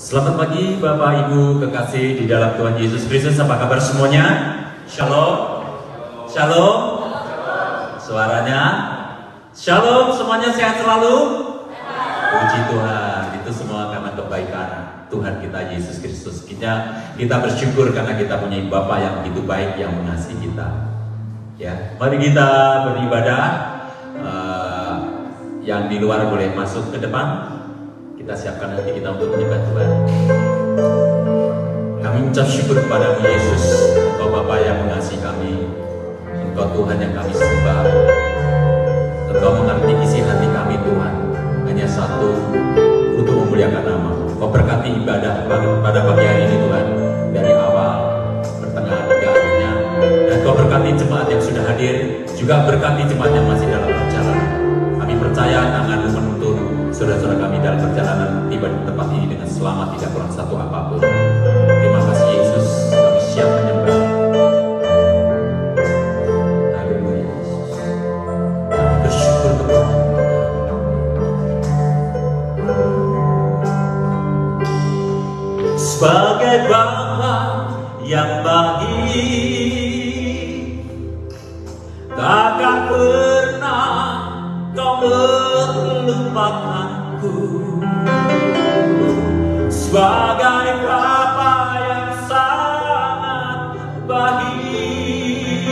Selamat pagi Bapak Ibu kekasih di dalam Tuhan Yesus Kristus. Apa kabar semuanya? Shalom. Shalom. Suaranya Shalom. Semuanya sehat selalu. Puji Tuhan. Itu semua karena kebaikan Tuhan kita Yesus Kristus. Kita bersyukur karena kita punya Bapa yang begitu baik yang mengasihi kita. Ya, mari kita beribadah. Yang di luar boleh masuk ke depan. Kita siapkan hati kita untuk menyembah Tuhan. Kami mengucap syukur kepadamu Yesus, Engkau Bapa yang mengasihi kami, Engkau Tuhan yang kami sembah. Engkau mengerti isi hati kami Tuhan. Hanya satu, untuk memuliakan nama. Engkau berkati ibadah pada pagi hari ini Tuhan, dari awal, pertengahan hingga akhirnya. Dan Engkau berkati jemaat yang sudah hadir, juga berkati jemaat yang masih dalam perjalanan. Kami percaya tangan-Mu menuntun saudara-saudara kami dalam perjalanan tiba di tempat ini dengan selamat, tidak kurang satu apapun. Terima kasih Yesus, kami siap menyembah. Haleluya Yesus. Kami bersyukur kepada sebagai Bapa yang baik, takkan pernah Kau melupakanku. Sebagai Bapa yang sangat baik,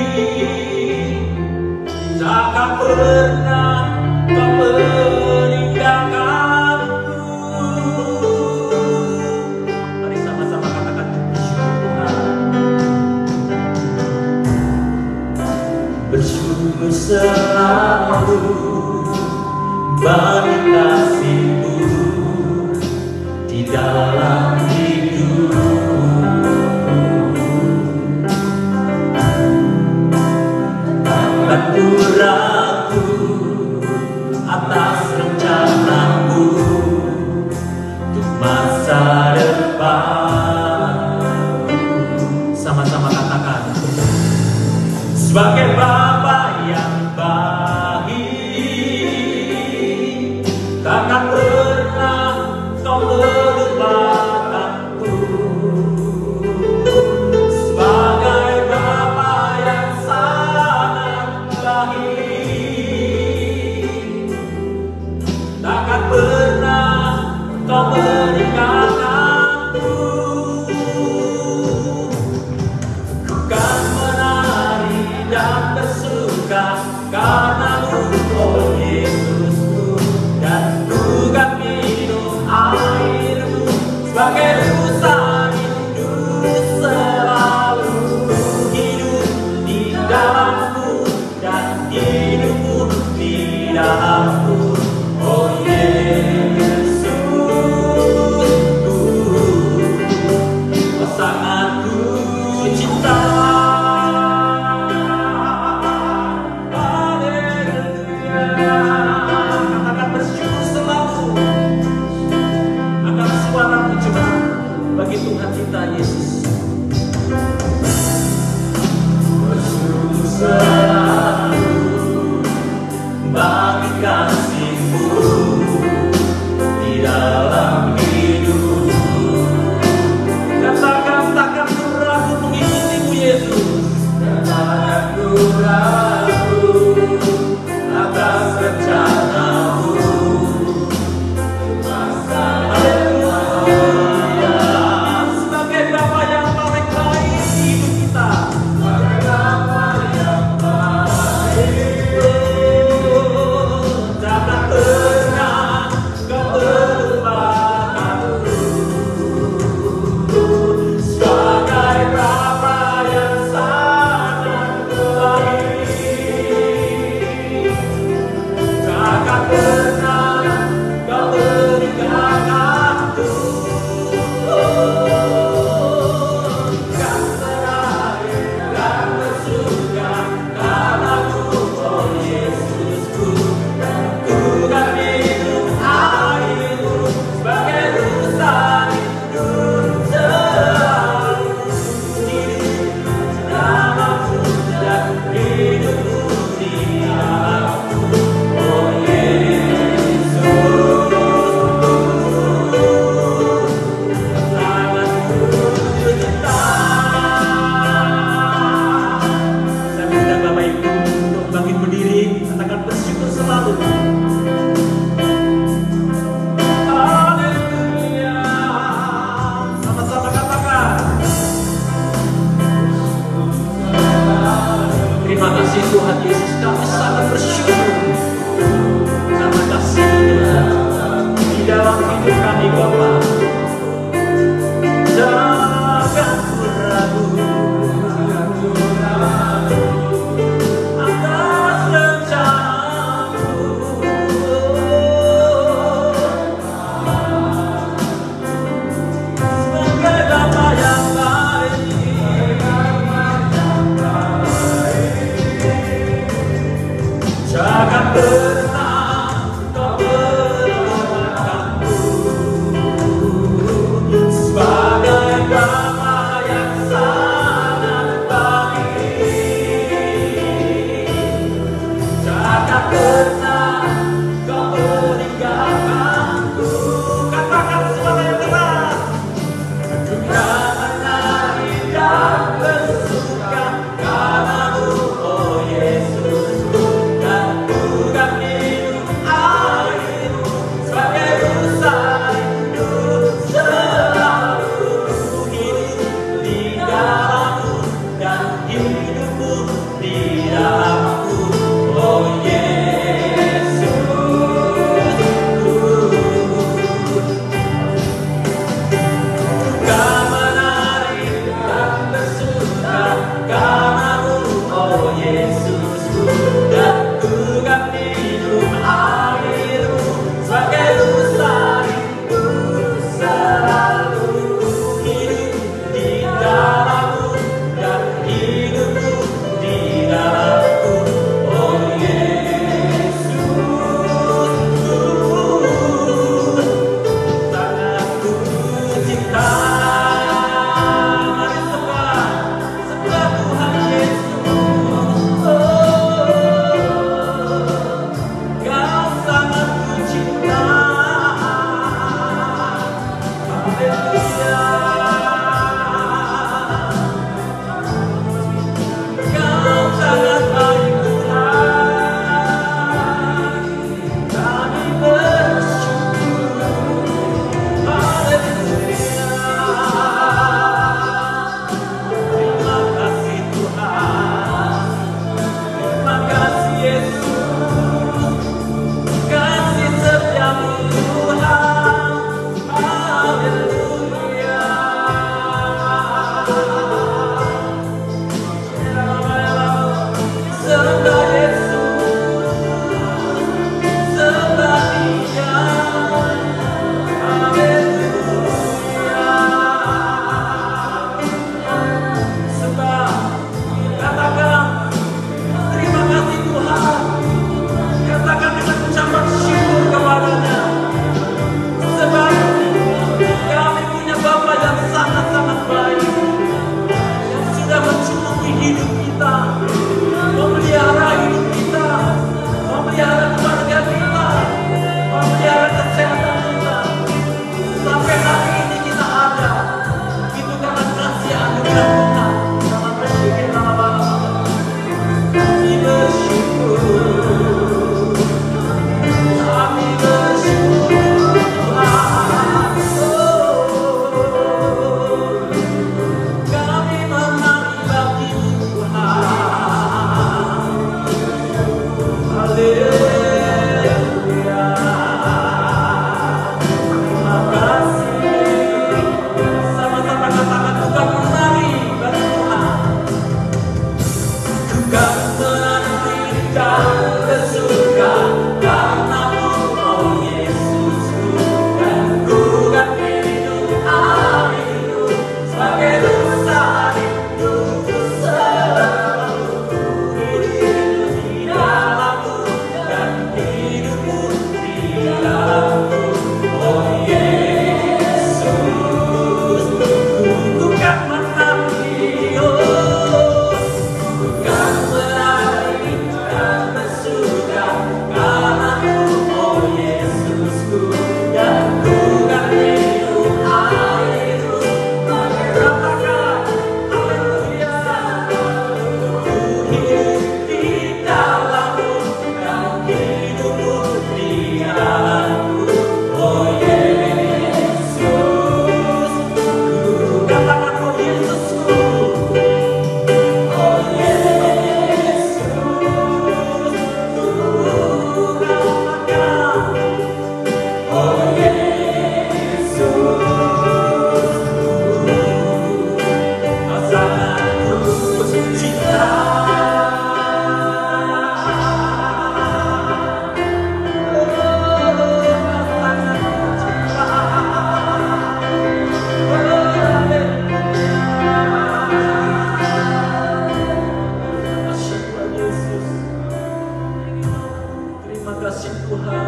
takkan pernah Kau meninggalkanku. Mari sama-sama katakan bersyukur selalu bagi kasih-Mu di dalam hidupku. Takkan ku ragu atas rencana-Mu untuk masa depan. Sama-sama katakan, sebagai Bapa yang baik, takkan pernah Kau melupakanku. Sebagai Bapa yang sangat baik, takkan pernah Kau meninggalkanku. Ku kan menari dan bersuka karena-Mu, oh Yesusku, dan ku kan minum air-Mu sebagai rusa rindu, selalu hidup di dalam-Mu dan hidupku di dalam-Mu, oh Yesusku. Oh sangat ku cinta. Bagi Tuhan kita Yesus, bersyukur selalu bagi kasih-Mu di dalam hidupku. Katakan takkan ku ragu mengikuti-Mu Yesus, takkan ku ragu atas rencana-Mu. Takkan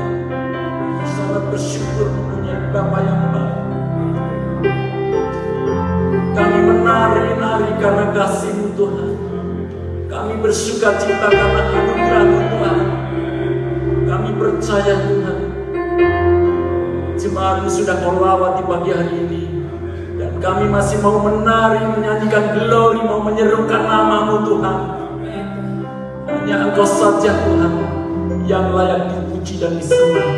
Tuhan. Sangat bersyukur mempunyai Bapa yang baik. Kami menari-nari karena kasih-Mu Tuhan. Kami bersuka cita karena anugerah-Mu Tuhan. Kami percaya Tuhan, jemaat-Mu sudah Kau lawat di pagi hari ini. Dan kami masih mau menari, menyanyikan glory, mau menyerukan nama-Mu Tuhan. Hanya Engkau saja Tuhan yang layak dipuji dan disembah.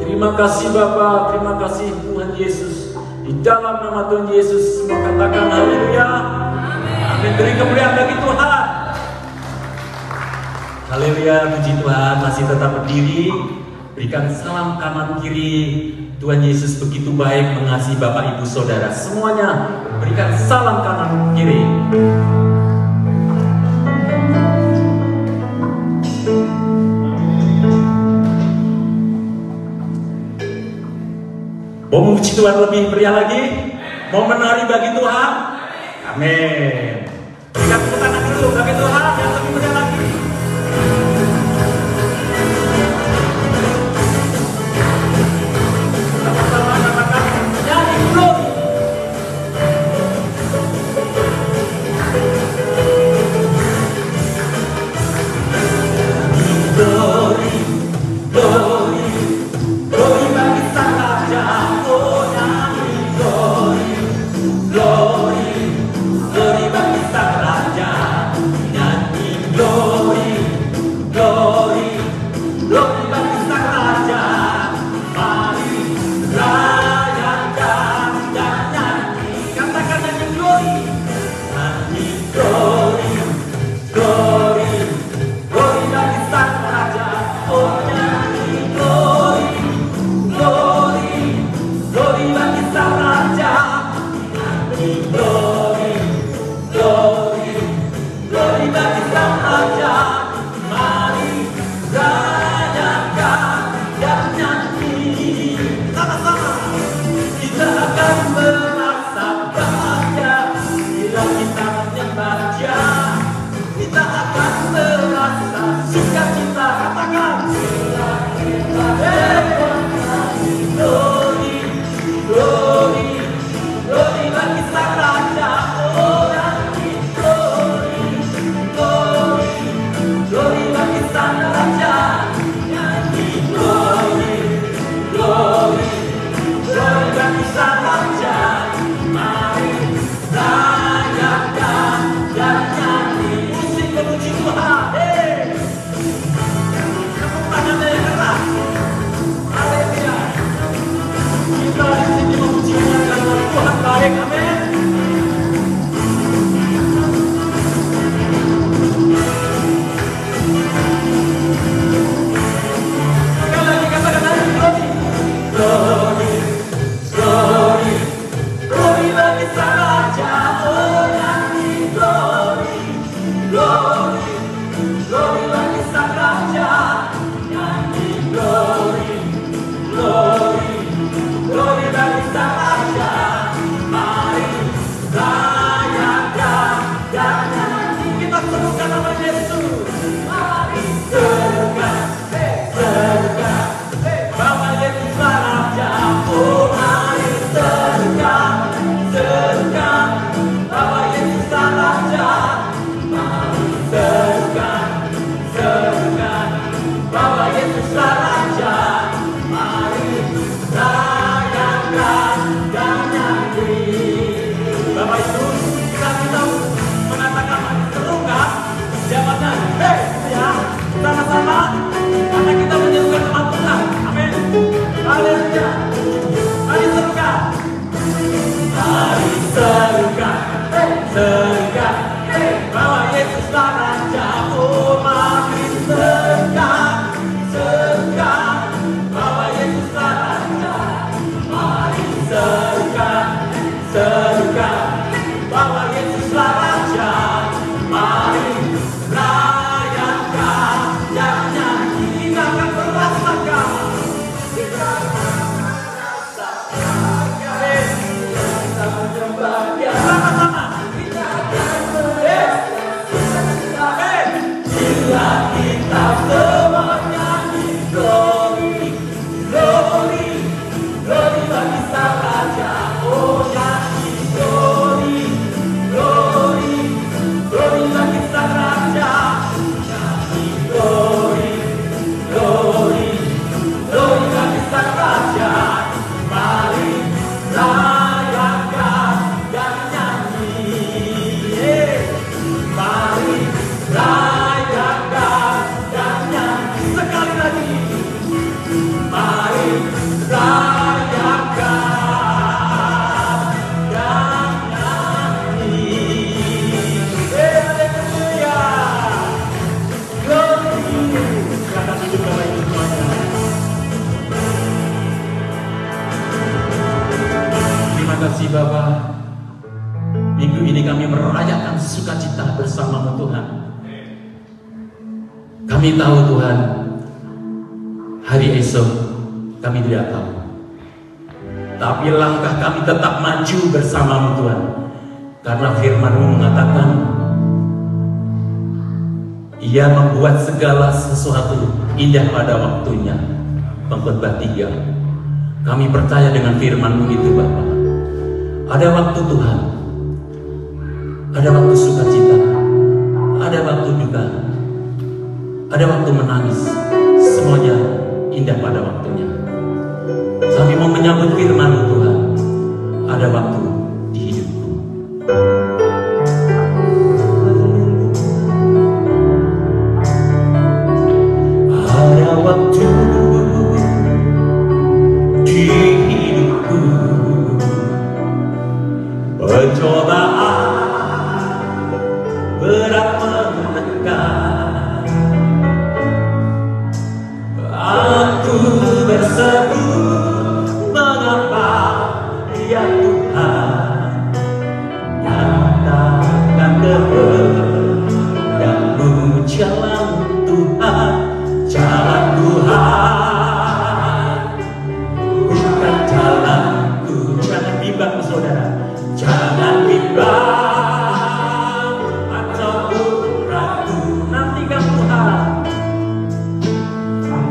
Terima kasih Bapa, terima kasih Tuhan Yesus. Di dalam nama Tuhan Yesus, semua katakan haleluya. Amin. Beri kemuliaan bagi Tuhan. Haleluya, puji Tuhan. Masih tetap berdiri. Berikan salam kanan kiri. Tuhan Yesus begitu baik mengasihi Bapak Ibu Saudara semuanya. Berikan salam kanan kiri. Mau memuji Tuhan lebih meriah lagi? Mau menari bagi Tuhan? Amin. Berikan tepuk tangan dulu bagi Tuhan yang lebih meriah lagi. Sama-sama katakan nyanyi glory. Glory, glory, glory bagi Sang Raja. Oh nyanyi glory, glory, glory bagi Bapa, minggu ini kami merayakan sukacita bersama-Mu Tuhan. Kami tahu Tuhan, hari esok kami tidak tahu. Tapi langkah kami tetap maju bersama-Mu Tuhan. Karena firman-Mu mengatakan, Ia membuat segala sesuatu indah pada waktunya. Pengkhotbah 3. Kami percaya dengan firman-Mu itu Bapa. Ada waktu Tuhan, ada waktu sukacita, ada waktu duka, ada waktu menangis. Semuanya indah pada waktunya. Kami mau menyambut firman-Mu Tuhan. Ada waktu di hidupku. Ada waktu di hidupku, pencobaan berat menekan. Aku berseru, mengapa ya Tuhan nyatakan kehendakmu. Jalan Tuhan, jalan Tuhan bukan jalanku. Jangan bimbang saudara, jangan bimbang atau ragu. Nantikan Tuhan,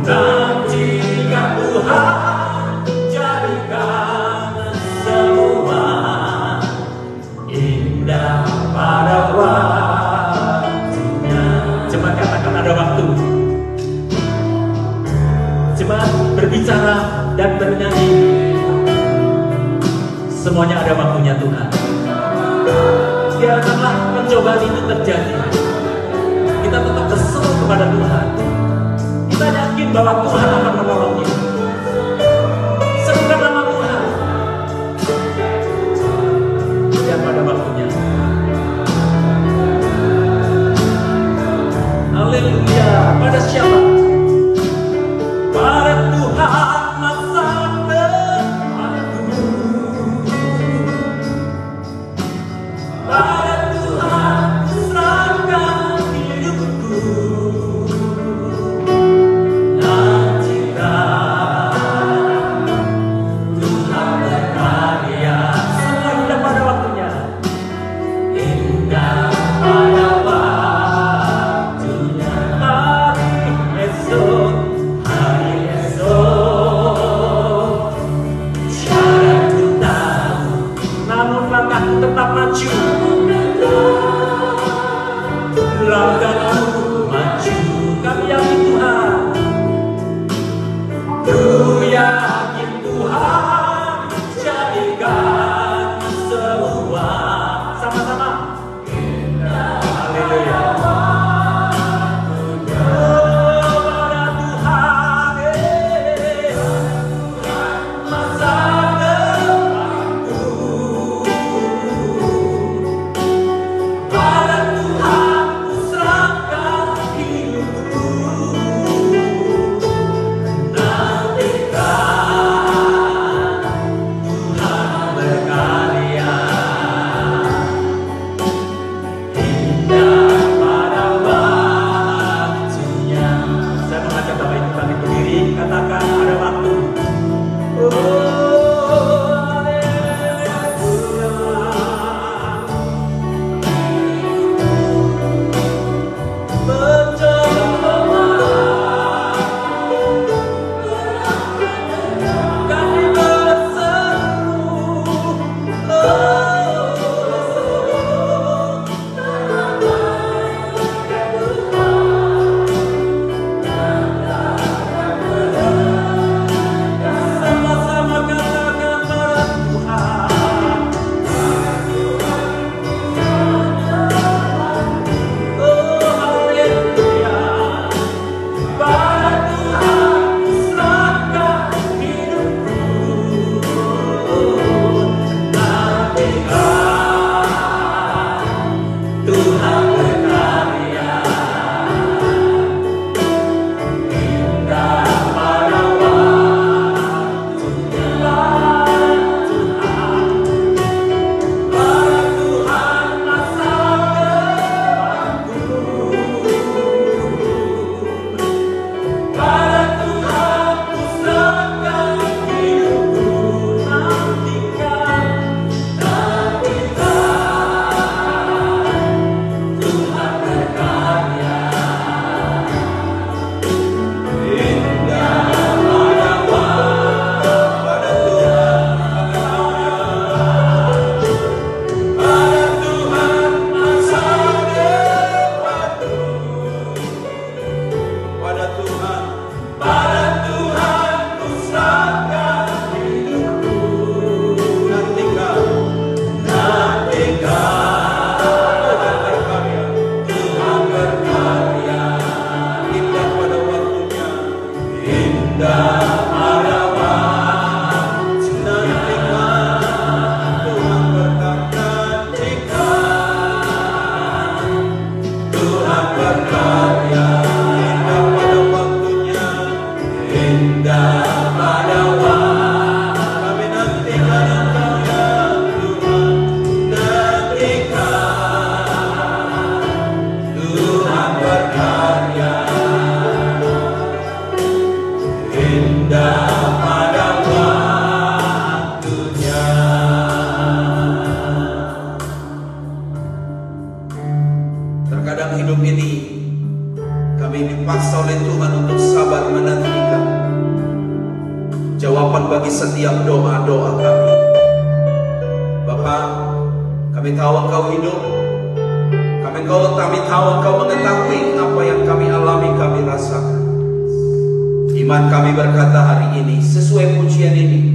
nantikan Tuhan, jadikan semua indah pada waktunya. Jemaat katakan ada waktu. Jemaat berbicara dan bernyanyi. Semuanya ada waktunya Tuhan. Biarkanlah pencobaan itu terjadi. Kita tetap berseru kepada Tuhan. Kita yakin bahwa Tuhan akan menolong kita. Serukan nama Tuhan. Biar pada waktunya. Haleluya. Pada siapa? Pada Tuhan masa depanku. Pada Tuhan serahkan hidupku. Nantikan Tuhan berkarya. Semua indah pada waktunya. Indah pada waktunya. Hari esok cara ku tahu, namun langkahku tetap maju. Langkahku maju. Kami yakin Tuhan, ku yakin Tuhan, jadikan semua sama-sama. Haleluya. Nantikan indah pada waktunya. Terkadang hidup ini kami dipaksa oleh Tuhan untuk sabar menantikan jawaban bagi setiap doa-doa kami. Bapa, kami tahu Engkau hidup. Kami tahu Engkau mengetahui apa yang kami alami, kami rasakan. Iman kami berkata hari ini, sesuai pujian ini,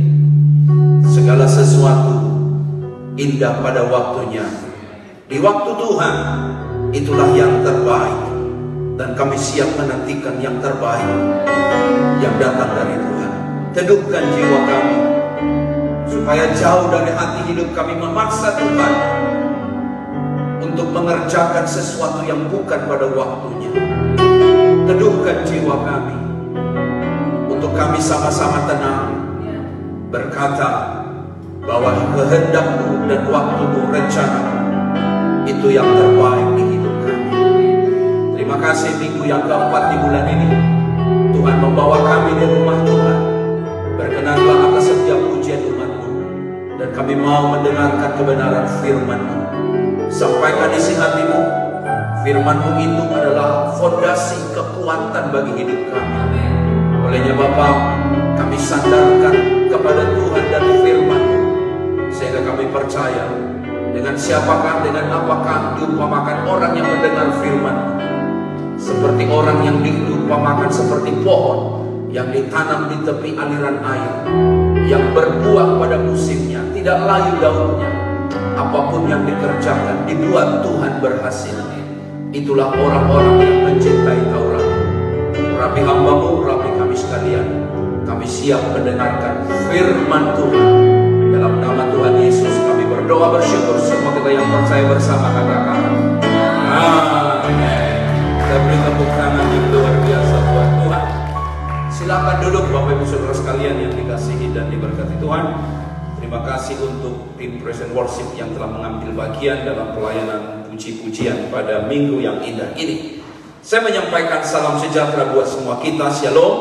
segala sesuatu indah pada waktunya. Di waktu Tuhan, itulah yang terbaik. Dan kami siap menantikan yang terbaik yang datang dari Tuhan. Teduhkan jiwa kami, supaya jauh dari hati hidup kami memaksa Tuhan untuk mengerjakan sesuatu yang bukan pada waktunya. Teduhkan jiwa kami, untuk kami sama-sama tenang berkata bahwa kehendak-Mu dan waktu-Mu, rencana itu yang terbaik di hidup kami. Terima kasih minggu yang keempat di bulan ini Tuhan membawa kami di rumah Tuhan. Berkenanlah atas setiap pujian umat-Mu, dan kami mau mendengarkan kebenaran firman-Mu. Sampaikan isi hati-Mu. Firman-Mu itu adalah fondasi kekuatan bagi hidup kami. Olehnya Bapa, kami sandarkan kepada Tuhan dan firman-Mu, sehingga kami percaya dengan siapakah, dengan apakah diumpamakan orang yang mendengar firman-Mu. Seperti orang yang diumpamakan seperti pohon yang ditanam di tepi aliran air, yang berbuah pada musimnya, tidak layu daunnya. Apapun yang dikerjakan dibuat Tuhan berhasil. Itulah orang-orang yang mencintai Taurat. Rapi hamba-Mu, rapi kami sekalian, kami siap mendengarkan firman Tuhan. Dalam nama Tuhan Yesus kami berdoa bersyukur. Semua kita yang percaya bersama katakan amin. Kita beri tepuk tangan yang luar biasa buat Tuhan. Silakan duduk Bapak Ibu Saudara sekalian yang dikasihi dan diberkati Tuhan. Terima kasih untuk tim Praise and Worship yang telah mengambil bagian dalam pelayanan puji-pujian pada minggu yang indah ini. Saya menyampaikan salam sejahtera buat semua kita. Shalom.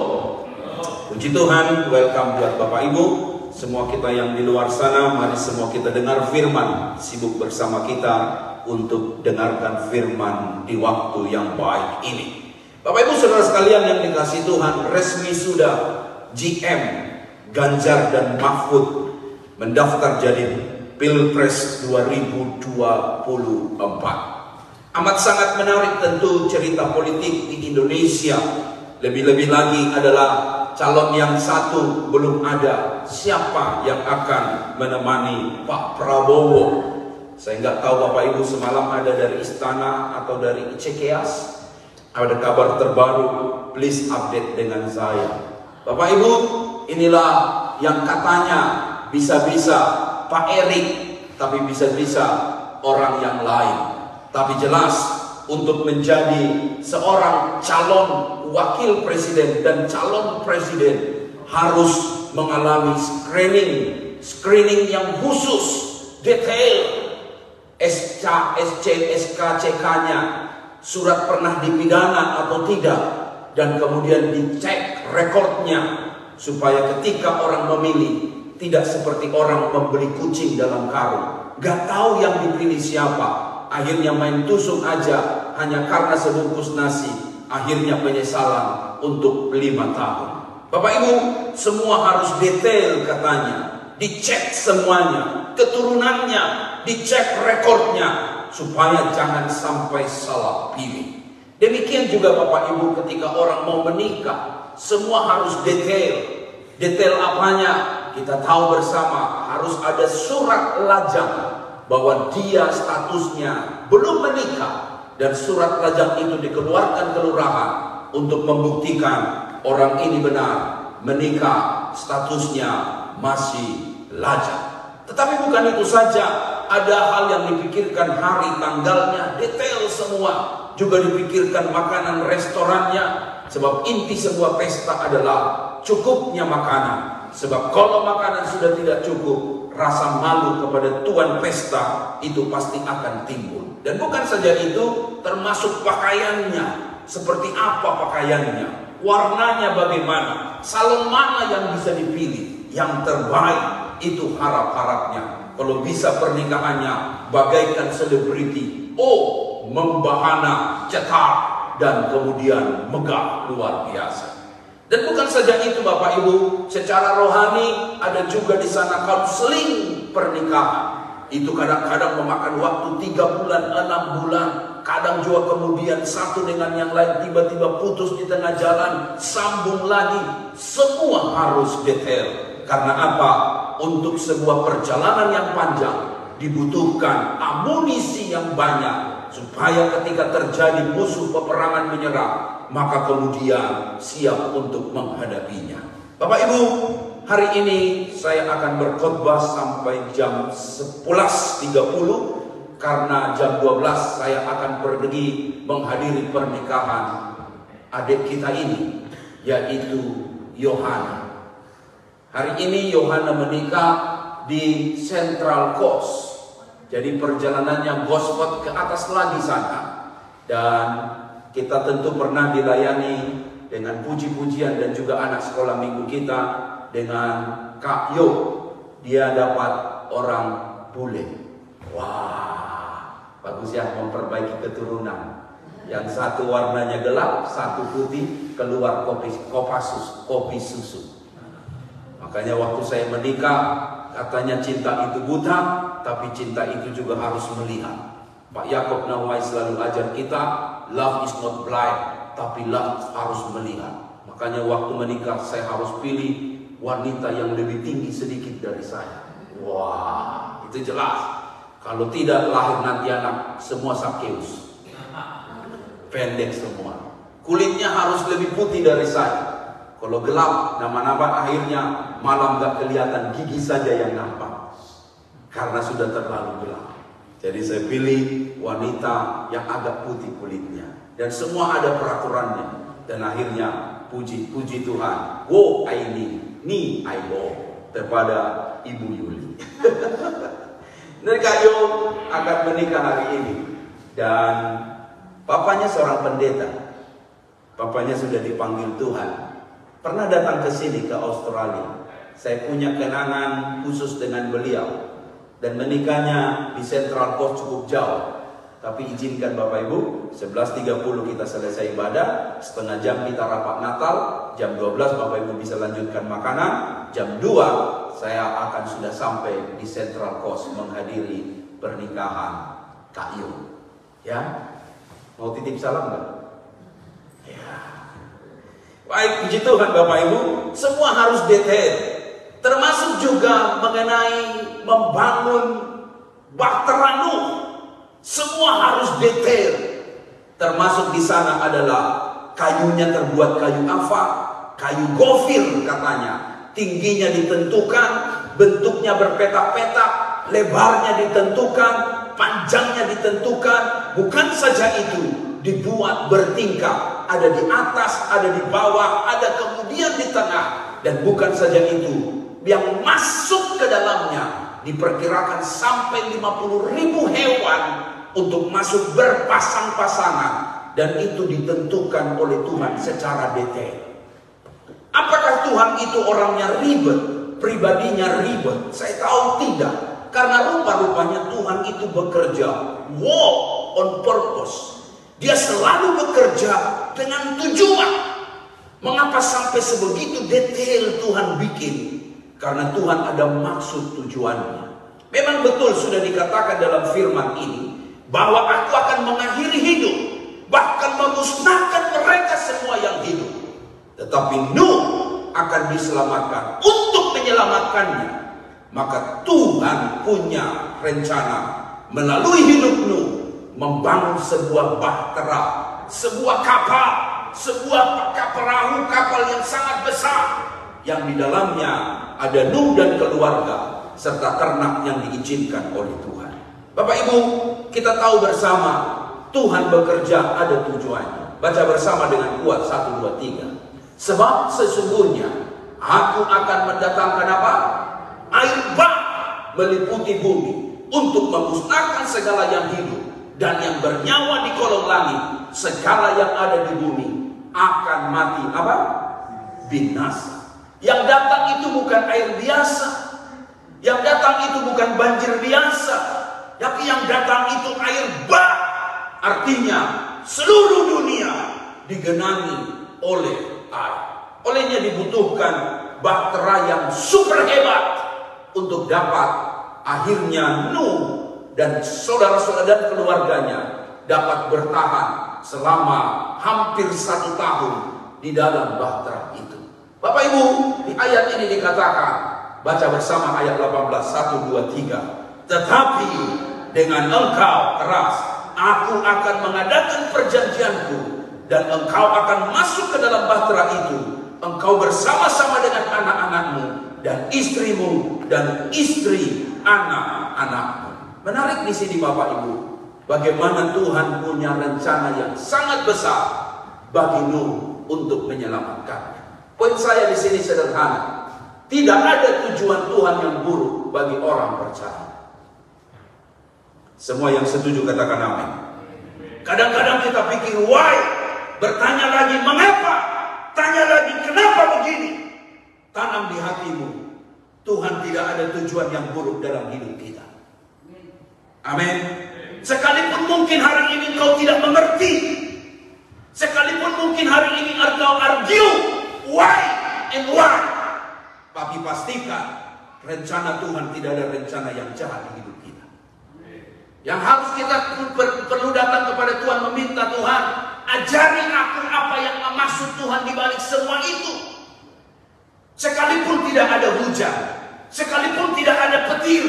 Puji Tuhan. Welcome buat Bapak Ibu. Semua kita yang di luar sana, mari semua kita dengar firman. Sibuk bersama kita untuk dengarkan firman di waktu yang baik ini. Bapak Ibu Saudara sekalian yang dikasihi Tuhan, resmi sudah GM Ganjar dan Mahfud mendaftar jadi Pilpres 2024. Amat sangat menarik tentu cerita politik di Indonesia. Lebih-lebih lagi adalah calon yang satu belum ada. Siapa yang akan menemani Pak Prabowo? Saya nggak tahu Bapak Ibu semalam ada dari istana atau dari Cikeas. Ada kabar terbaru, please update dengan saya. Bapak Ibu, inilah yang katanya bisa-bisa Pak Erik, tapi bisa-bisa orang yang lain. Tapi jelas untuk menjadi seorang calon wakil presiden dan calon presiden harus mengalami screening yang khusus, detail, SKCK-nya, surat pernah dipidana atau tidak, dan kemudian dicek rekodnya supaya ketika orang memilih tidak seperti orang membeli kucing dalam karung, gak tahu yang dipilih siapa, akhirnya main tusuk aja hanya karena sebungkus nasi, akhirnya penyesalan untuk 5 tahun. Bapak Ibu, semua harus detail katanya, dicek semuanya, keturunannya, dicek rekodnya, supaya jangan sampai salah pilih. Demikian juga Bapak Ibu ketika orang mau menikah, semua harus detail. Detail apanya? Kita tahu bersama harus ada surat lajang bahwa dia statusnya belum menikah, dan surat lajang itu dikeluarkan kelurahan untuk membuktikan orang ini benar menikah, statusnya masih lajang. Tetapi bukan itu saja, ada hal yang dipikirkan, hari tanggalnya, detail semua. Juga dipikirkan makanan restorannya, sebab inti sebuah pesta adalah cukupnya makanan. Sebab kalau makanan sudah tidak cukup, rasa malu kepada tuan pesta itu pasti akan timbul. Dan bukan saja itu, termasuk pakaiannya. Seperti apa pakaiannya? warnanya bagaimana, salon mana yang bisa dipilih, yang terbaik itu harap-harapnya. Kalau bisa pernikahannya bagaikan selebriti, membahana, cetar, dan kemudian megah luar biasa. Dan bukan saja itu Bapak Ibu, secara rohani ada juga di sana konseling pernikahan. Itu kadang-kadang memakan waktu 3 bulan, 6 bulan. Kadang juga kemudian satu dengan yang lain tiba-tiba putus di tengah jalan, sambung lagi. Semua harus detail. Karena apa? Untuk sebuah perjalanan yang panjang dibutuhkan amunisi yang banyak, supaya ketika terjadi musuh peperangan menyerang, maka kemudian siap untuk menghadapinya. Bapak Ibu, hari ini saya akan berkhotbah sampai jam 11.30. Karena jam 12 saya akan pergi menghadiri pernikahan adik kita ini, yaitu Yohana. Hari ini Yohana menikah di Central Coast. Jadi perjalanannya gospel ke atas lagi sana. Dan kita tentu pernah dilayani dengan puji-pujian dan juga anak sekolah minggu kita dengan Kak Yo. Dia dapat orang bule. Wah, bagus ya, memperbaiki keturunan. Yang satu warnanya gelap, satu putih, keluar kopi susu. Makanya waktu saya menikah, katanya cinta itu buta, tapi cinta itu juga harus melihat. Pak Yakob Nawai selalu ajar kita, love is not blind, tapi love harus melihat. Makanya waktu menikah saya harus pilih wanita yang lebih tinggi sedikit dari saya. Wah, itu jelas. Kalau tidak, lahir nanti anak semua Sakeus, pendek semua. Kulitnya harus lebih putih dari saya. Kalau gelap, nama-nama akhirnya malam gak kelihatan, gigi saja yang nampak. Karena sudah terlalu gelap. Jadi saya pilih wanita yang agak putih kulitnya. Dan semua ada peraturannya. Dan akhirnya puji Tuhan. Wo Aini, ni Aibo. Kepada Ibu Yuli. Dan Kak Yo akan menikah hari ini. Dan papanya seorang pendeta. Papanya sudah dipanggil Tuhan. Pernah datang ke sini, ke Australia. Saya punya kenangan khusus dengan beliau. Dan menikahnya di Central Coast cukup jauh. Tapi izinkan Bapak Ibu, 11.30 kita selesai ibadah. Setengah jam kita rapat Natal. Jam 12 Bapak Ibu bisa lanjutkan makanan. Jam 2 saya akan sudah sampai di Central Coast menghadiri pernikahan Kak Yo. Ya, mau titip salam nggak? Ya. Baik, puji Tuhan Bapak Ibu, semua harus detail. Termasuk juga mengenai membangun bahtera Nuh. Semua harus detail. Termasuk di sana adalah kayunya terbuat kayu apa? Kayu gofir katanya. Tingginya ditentukan, bentuknya berpetak-petak, lebarnya ditentukan, panjangnya ditentukan. Bukan saja itu, dibuat bertingkat. Ada di atas, ada di bawah, ada kemudian di tengah. Dan bukan saja itu, yang masuk ke dalamnya diperkirakan sampai 50.000 hewan untuk masuk berpasang-pasangan. Dan itu ditentukan oleh Tuhan secara detail. Apakah Tuhan itu orangnya ribet, pribadinya ribet? Saya tahu tidak. Karena rupa-rupanya Tuhan itu bekerja walk on purpose. Dia selalu bekerja dengan tujuan. Mengapa sampai sebegitu detail Tuhan bikin? Karena Tuhan ada maksud tujuannya. Memang betul sudah dikatakan dalam firman ini bahwa aku akan mengakhiri hidup, bahkan memusnahkan mereka semua yang hidup. Tetapi Nuh akan diselamatkan. Untuk menyelamatkannya, maka Tuhan punya rencana melalui hidup Nuh membangun sebuah bahtera, sebuah kapal, sebuah perahu kapal yang sangat besar, yang di dalamnya ada Nuh dan keluarga serta ternak yang diizinkan oleh Tuhan. Bapak Ibu, kita tahu bersama Tuhan bekerja ada tujuannya. Baca bersama dengan kuat 1, 2, 3. Sebab sesungguhnya aku akan mendatangkan apa? Air bah meliputi bumi untuk memusnahkan segala yang hidup dan yang bernyawa di kolong langit. Segala yang ada di bumi akan akan mati apa? Binasa. Yang datang itu bukan air biasa. Yang datang itu bukan banjir biasa. Tapi yang datang itu air bah. Artinya seluruh dunia digenangi oleh air. Olehnya dibutuhkan bahtera yang super hebat untuk dapat akhirnya Nuh dan saudara-saudara dan keluarganya dapat bertahan selama hampir 1 tahun di dalam bahtera itu. Bapak Ibu, di ayat ini dikatakan, baca bersama ayat 18, 1, 2, 3. Tetapi dengan engkau keras, aku akan mengadakan perjanjianku, dan engkau akan masuk ke dalam bahtera itu, engkau bersama-sama dengan anak-anakmu, dan istrimu, dan istri anak-anakmu. Menarik di sini Bapak Ibu, bagaimana Tuhan punya rencana yang sangat besar bagi Nuh untuk menyelamatkan. Poin saya di sini sederhana. Tidak ada tujuan Tuhan yang buruk bagi orang percaya. Semua yang setuju katakan amin. Kadang-kadang kita pikir why, bertanya lagi mengapa, tanya lagi kenapa begini. Tanam di hatimu, Tuhan tidak ada tujuan yang buruk dalam hidup kita. Amin. Sekalipun mungkin hari ini kau tidak mengerti, sekalipun mungkin hari ini kau argue why and why, tapi pastikan rencana Tuhan tidak ada rencana yang jahat di hidup kita. Yang harus kita perlu datang kepada Tuhan, meminta Tuhan, ajari aku apa yang maksud Tuhan di balik semua itu. Sekalipun tidak ada hujan, sekalipun tidak ada petir,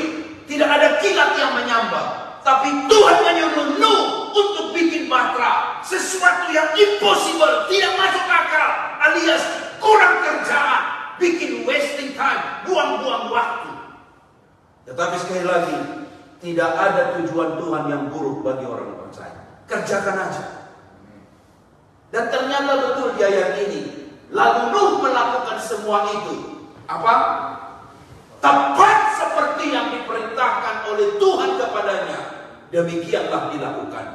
tidak ada kilat yang menyambar, tapi Tuhan menyuruh Nuh untuk bikin bahtera, sesuatu yang impossible, tidak masuk akal, alias kurang kerjaan, bikin wasting time, buang-buang waktu. Tetapi sekali lagi, tidak ada tujuan Tuhan yang buruk bagi orang percaya. Kerjakan aja. Dan ternyata betul di ayat ini, lalu Nuh melakukan semua itu. Apa? Tepat seperti yang diperintahkan oleh Tuhan kepadanya, demikianlah dilakukan.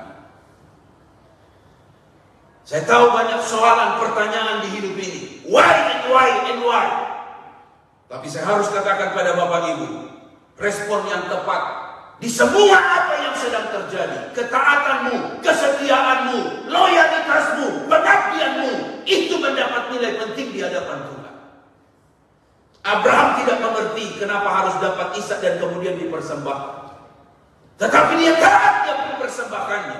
Saya tahu banyak soalan, pertanyaan di hidup ini. Why and why and why? Tapi saya harus katakan pada Bapak Ibu, respon yang tepat di semua apa yang sedang terjadi, ketaatanmu, kesetiaanmu, loyalitasmu, pengabdianmu, itu mendapat nilai penting di hadapan Tuhan. Abraham tidak mengerti kenapa harus dapat Ishak dan kemudian dipersembahkan. Tetapi dia taat, dia mempersembahkannya.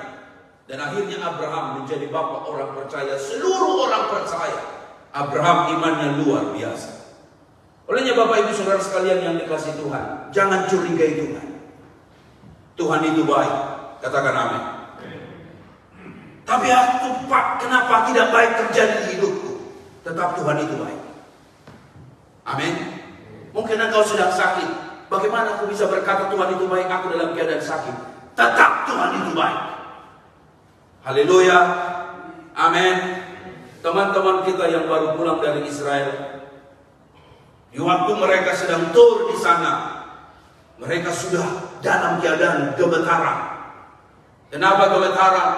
Dan akhirnya Abraham menjadi bapak orang percaya, seluruh orang percaya. Abraham imannya luar biasa. Olehnya Bapak Ibu Saudara sekalian yang dikasihi Tuhan, jangan curigai Tuhan. Tuhan itu baik, katakan amin. Tapi aku Pak, kenapa tidak baik terjadi di hidupku? Tetap Tuhan itu baik. Amin. Mungkin engkau sedang sakit. Bagaimana aku bisa berkata Tuhan itu baik, aku dalam keadaan sakit? Tetap Tuhan itu baik. Haleluya. Amin. Teman-teman kita yang baru pulang dari Israel, di waktu mereka sedang tur di sana, mereka sudah dalam keadaan gemetaran. Kenapa gemetaran?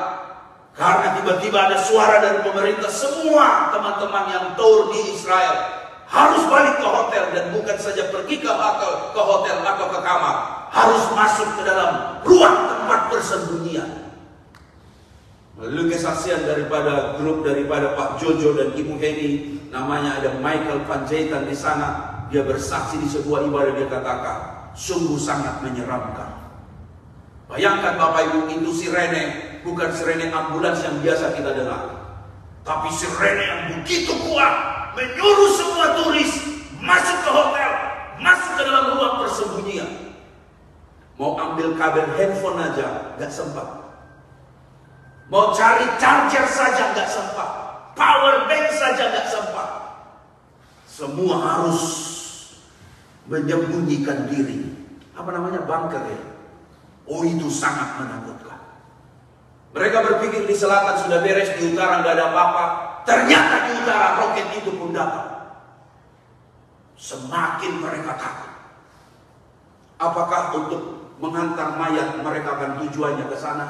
Karena tiba-tiba ada suara dari pemerintah, semua teman-teman yang tur di Israel harus balik ke hotel, dan bukan saja pergi ke hotel atau ke kamar, harus masuk ke dalam ruang tempat persembunyian. Melalui kesaksian daripada grup daripada Pak Jojo dan Ibu Heni, namanya ada Michael Panjaitan di sana. Dia bersaksi di sebuah ibadah, dia katakan sungguh sangat menyeramkan. Bayangkan Bapak Ibu, itu sirene, bukan sirene ambulans yang biasa kita dengar, tapi sirene yang begitu kuat, menyuruh semua turis masuk ke hotel, masuk ke dalam ruang persembunyian. Mau ambil kabel handphone aja gak sempat. Mau cari charger saja nggak sempat, power bank saja nggak sempat. Semua harus menyembunyikan diri. Apa namanya, bunker ya? Oh, itu sangat menakutkan. Mereka berpikir di selatan sudah beres, di utara nggak ada apa-apa. Ternyata di utara roket itu pun datang. Semakin mereka takut. Apakah untuk menghantar mayat mereka akan tujuannya ke sana?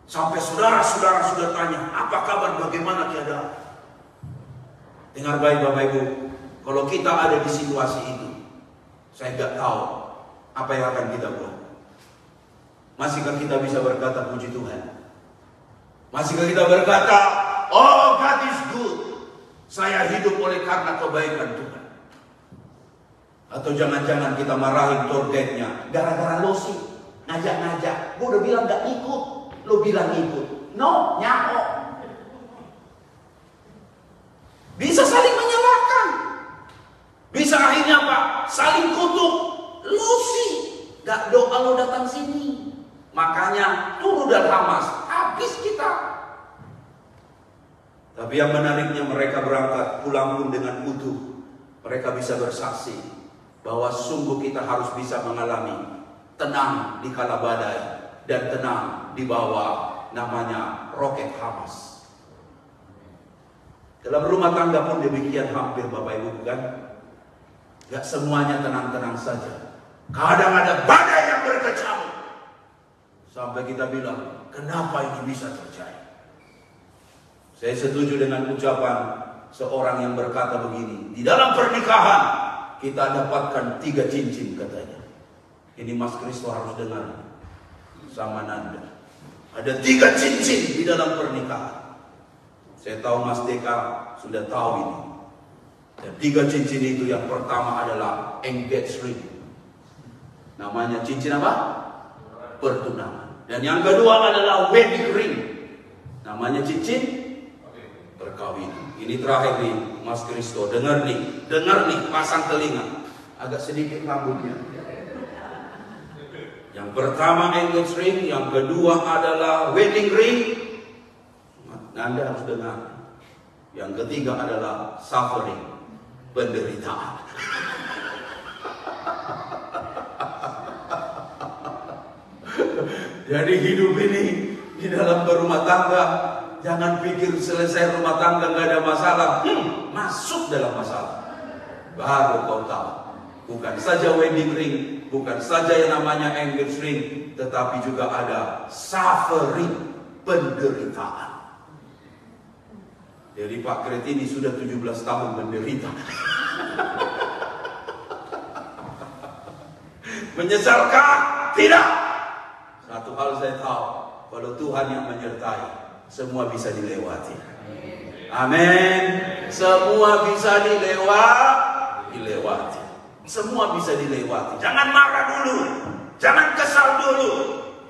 Sampai saudara-saudara sudah tanya, apa kabar, bagaimana keadaan? Dengar baik Bapak Ibu, kalau kita ada di situasi itu, saya nggak tahu apa yang akan kita buat. Masihkah kita bisa berkata puji Tuhan? Masihkah kita berkata, oh God is good, saya hidup oleh karena kebaikan Tuhan? Atau jangan-jangan kita marahin tour guide-nya, gara-gara lo sih ngajak-ngajak, gue udah bilang gak ikut, lo bilang ikut. No, nyako. Bisa saling menyalahkan. Bisa akhirnya apa? Saling kutuk. Lo sih gak doa lo datang sini, makanya turun dan Hamas, habis kita. Tapi yang menariknya, mereka berangkat pulang pun dengan utuh. Mereka bisa bersaksi bahwa sungguh kita harus bisa mengalami tenang di kala badai dan tenang di bawah namanya roket Hamas. Dalam rumah tangga pun demikian hampir Bapak Ibu, bukan? Gak semuanya tenang-tenang saja. Kadang ada badai yang berkecamuk. Sampai kita bilang, kenapa ini bisa terjadi? Saya setuju dengan ucapan seorang yang berkata begini, di dalam pernikahan kita dapatkan 3 cincin katanya. Ini Mas Kristo harus dengar sama Nanda. Ada 3 cincin di dalam pernikahan. Saya tahu Mas Deka sudah tahu ini. Dan 3 cincin itu, yang pertama adalah engagement ring. Namanya cincin apa? Pertunangan. Dan yang kedua adalah wedding ring. Namanya cincin perkawinan. Ini terakhir nih Mas Kristo, dengar nih, pasang telinga. Agak sedikit rambutnya. Yang pertama engagement ring, yang kedua adalah wedding ring. Anda harus dengar. Yang ketiga adalah suffering, penderitaan. Jadi hidup ini di dalam berumah tangga, jangan pikir selesai rumah tangga nggak ada masalah. Masuk dalam masalah, baru kau tahu. Bukan saja wedding ring, bukan saja yang namanya engagement ring, tetapi juga ada suffering, penderitaan. Jadi Pak Kretini sudah 17 tahun menderita. Menyesalkah? Tidak. Satu hal saya tahu, kalau Tuhan yang menyertai, semua bisa dilewati. Amin. Semua bisa dilewati. Semua bisa dilewati. Jangan marah dulu, jangan kesal dulu,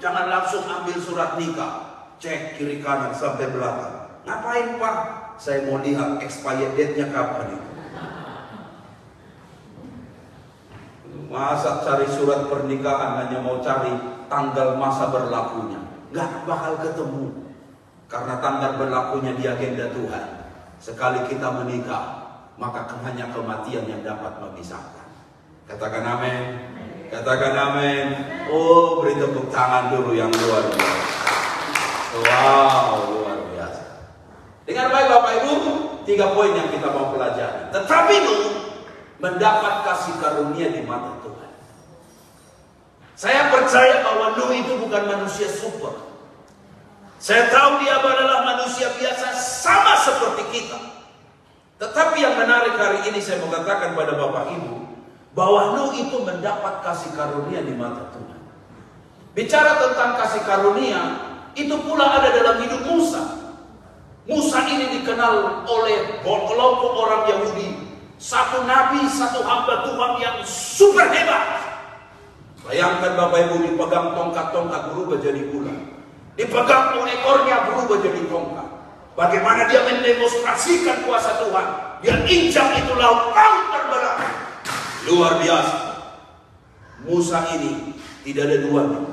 jangan langsung ambil surat nikah, cek kiri kanan sampai belakang. Ngapain Pak? Saya mau lihat expired date-nya kapan itu. Masa cari surat pernikahan hanya mau cari tanggal masa berlakunya? Gak bakal ketemu. Karena tanggal berlakunya di agenda Tuhan. Sekali kita menikah, maka hanya kematian yang dapat memisahkan. Katakan amin. Katakan amin. Oh, beri tepuk tangan dulu yang luar biasa. Wow, luar biasa. Dengar baik Bapak Ibu, 3 poin yang kita mau pelajari. Tetapi itu mendapat kasih karunia di mata Tuhan. Saya percaya bahwa Nuh itu bukan manusia super. Saya tahu dia adalah manusia biasa sama seperti kita. Tetapi yang menarik hari ini saya mau katakan pada Bapak Ibu, bahwa Nuh itu mendapat kasih karunia di mata Tuhan. Bicara tentang kasih karunia, itu pula ada dalam hidup Musa. Musa ini dikenal oleh kelompok orang Yahudi, satu nabi, satu hamba Tuhan yang super hebat. Bayangkan Bapak Ibu, dipegang tongkat-tongkat berubah jadi ular, dipegang ekornya berubah jadi tongkat. Bagaimana dia mendemonstrasikan kuasa Tuhan? Dia injak itu laut terbelah. Luar biasa. Musa ini tidak ada duanya.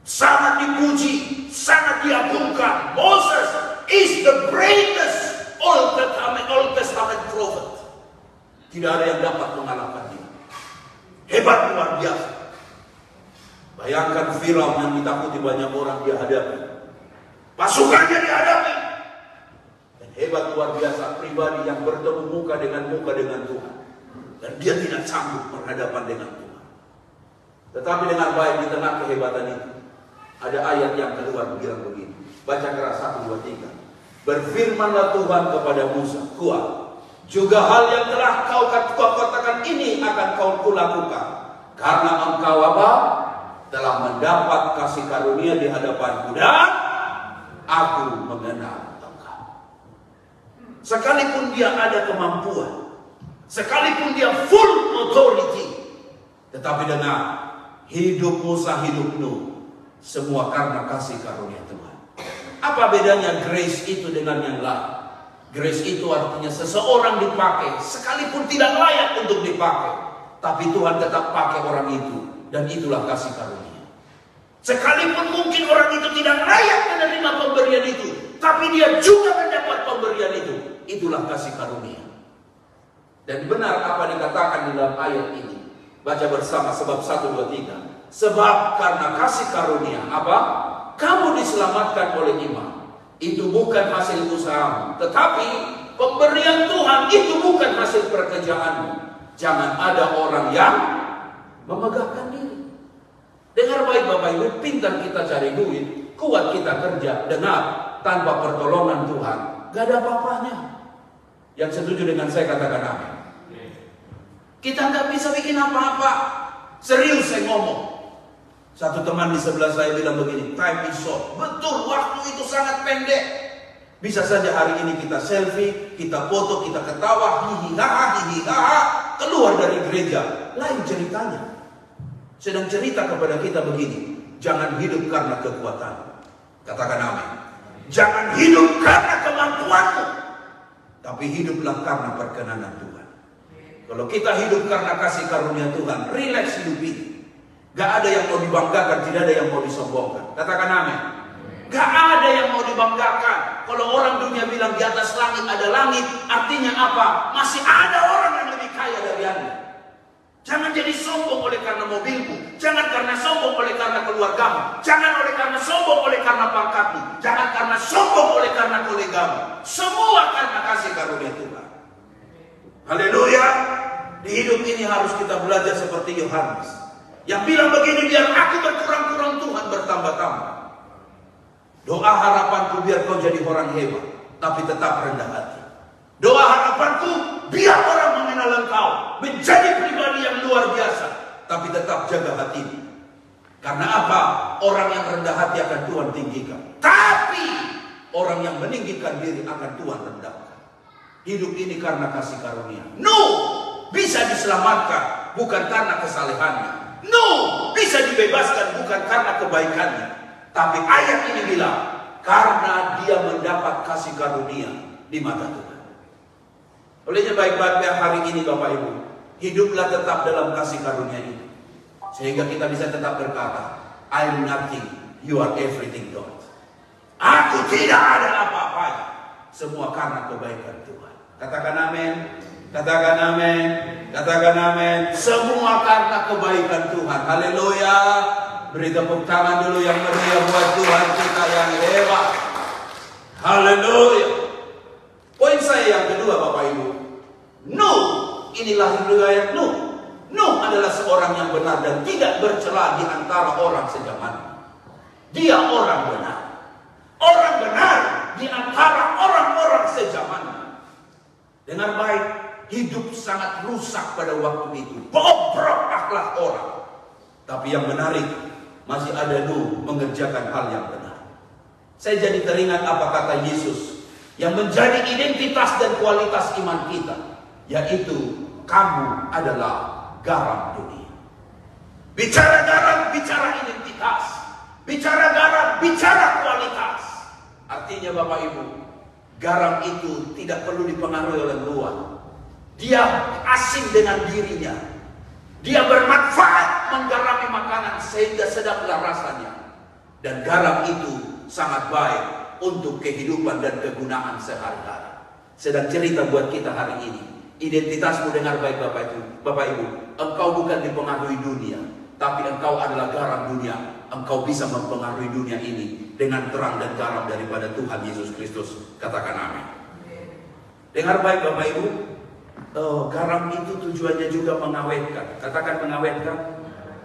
Sangat dipuji, sangat diagungkan. Moses is the greatest Old Testament prophet. Tidak ada yang dapat mengalahkan dia. Hebat, luar biasa. Bayangkan Firaun yang ditakuti banyak orang dia hadapi. Pasukannya dihadapi. Dan hebat luar biasa, pribadi yang bertemu muka dengan Tuhan. Dan dia tidak sanggup berhadapan dengan Tuhan. Tetapi dengan baik di tengah kehebatan itu, ada ayat yang keluar bilang begini. Baca keras 1, 2, 3. Berfirmanlah Tuhan kepada Musa, kuat. Juga hal yang telah kau katakan ini akan kau kulakukan. Karena engkau apa? Telah mendapat kasih karunia di hadapanku dan aku mengenal engkau. Sekalipun dia ada kemampuan, sekalipun dia full authority, tetapi dengan hidup Musa, hidup Nuh, semua karena kasih karunia Tuhan. Apa bedanya grace itu dengan yang lain? Grace itu artinya seseorang dipakai sekalipun tidak layak untuk dipakai, tapi Tuhan tetap pakai orang itu, dan itulah kasih karunia. Sekalipun mungkin orang itu tidak layak menerima pemberian itu, tapi dia juga mendapat pemberian itu. Itulah kasih karunia. Dan benar apa dikatakan di dalam ayat ini. Baca bersama sebab 1, 2, 3. Sebab karena kasih karunia apa? Kamu diselamatkan oleh iman. Itu bukan hasil usahamu, tetapi pemberian Tuhan itu bukan hasil pekerjaanmu. Jangan ada orang yang memegahkan diri. Dengar baik Bapak Ibu, pintar kita cari duit, kuat kita kerja, dengar, tanpa pertolongan Tuhan, gak ada apa-apanya. Yang setuju dengan saya katakan amin. Kita gak bisa bikin apa-apa. Serius saya ngomong. Satu teman di sebelah saya bilang begini, time is short. Betul, waktu itu sangat pendek. Bisa saja hari ini kita selfie, kita foto, kita ketawa, hihiha, keluar dari gereja. Lain ceritanya. Sedang cerita kepada kita begini, jangan hidup karena kekuatan. Katakan amin. Jangan hidup karena kemampuanmu, tapi hiduplah karena perkenanan Tuhan. Kalau kita hidup karena kasih karunia Tuhan, relax hidup ini. Gak ada yang mau dibanggakan, tidak ada yang mau disombongkan. Katakan amin. Gak ada yang mau dibanggakan. Kalau orang dunia bilang di atas langit ada langit, artinya apa? Masih ada orang yang lebih kaya dari Anda. Jangan jadi sombong oleh karena mobilmu. Jangan karena sombong oleh karena keluargamu. Jangan oleh karena sombong oleh karena pangkatmu. Jangan karena sombong oleh karena kolegamu. Semua karena kasih karunia Tuhan. Haleluya. Di hidup ini harus kita belajar seperti Yohanes, yang bilang begini, biar aku berkurang-kurang, Tuhan bertambah-tambah. Doa harapanku biar kau jadi orang hebat, tapi tetap rendah hati. Doa harapanku biar orang mengenal engkau, menjadi pribadi yang luar biasa, tapi tetap jaga hatimu. Karena apa? Orang yang rendah hati akan Tuhan tinggikan, tapi orang yang meninggikan diri akan Tuhan rendahkan. Hidup ini karena kasih karunia. Nuh bisa diselamatkan bukan karena kesalehannya. Nuh bisa dibebaskan bukan karena kebaikannya, tapi ayat ini bilang karena dia mendapat kasih karunia di mata Tuhan. Olehnya baik-baik hari ini Bapak Ibu, hiduplah tetap dalam kasih karunia ini, sehingga kita bisa tetap berkata, I'm nothing, you are everything God. Aku tidak ada apa-apanya, semua karena kebaikan Tuhan. Katakan amin. Katakan amin. Katakan amin. Semua karena kebaikan Tuhan. Haleluya. Beri tepuk tangan dulu yang meriah buat Tuhan kita yang hebat. Haleluya. Poin saya yang kedua Bapak Ibu, Nuh, inilah riwayat Nuh. Nuh adalah seorang yang benar dan tidak bercela di antara orang sejaman. Dia orang benar. Orang benar di antara orang-orang sejaman. Dengar baik, hidup sangat rusak pada waktu itu. Bobrok akhlak orang. Tapi yang menarik, masih ada Nuh mengerjakan hal yang benar. Saya jadi teringat apa kata Yesus yang menjadi identitas dan kualitas iman kita, yaitu kamu adalah garam dunia. Bicara garam, bicara identitas. Bicara garam, bicara kualitas. Artinya Bapak Ibu, garam itu tidak perlu dipengaruhi oleh luar. Dia asing dengan dirinya. Dia bermanfaat menggarami makanan sehingga sedaplah rasanya. Dan garam itu sangat baik untuk kehidupan dan kegunaan sehari-hari. Sedang cerita buat kita hari ini. Identitasmu dengar baik Bapak Ibu. Engkau bukan dipengaruhi dunia, tapi engkau adalah garam dunia. Engkau bisa mempengaruhi dunia ini dengan terang dan garam daripada Tuhan Yesus Kristus. Katakan amin. Dengar baik Bapak Ibu. Garam itu tujuannya juga mengawetkan. Katakan mengawetkan.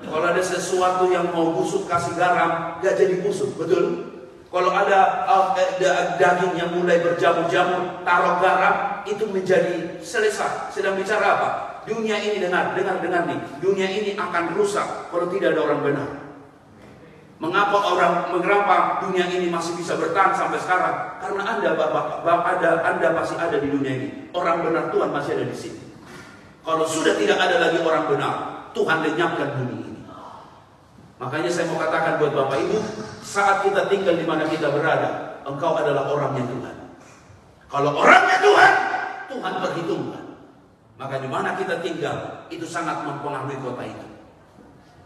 Kalau ada sesuatu yang mau busuk kasih garam, gak jadi busuk, betul? Kalau ada daging yang mulai berjamur-jamur, taruh garam, itu menjadi selesai. Sedang bicara apa? Dunia ini, dengar nih. Dunia ini akan rusak kalau tidak ada orang benar. Mengapa dunia ini masih bisa bertahan sampai sekarang? Karena Anda masih ada di dunia ini. Orang benar Tuhan masih ada di sini. Kalau sudah tidak ada lagi orang benar, Tuhan lenyapkan bumi ini. Makanya saya mau katakan buat Bapak Ibu, saat kita tinggal di mana kita berada, engkau adalah orangnya Tuhan. Kalau orangnya Tuhan, Tuhan perhitungkan. Maka di mana kita tinggal, itu sangat mempengaruhi kota itu.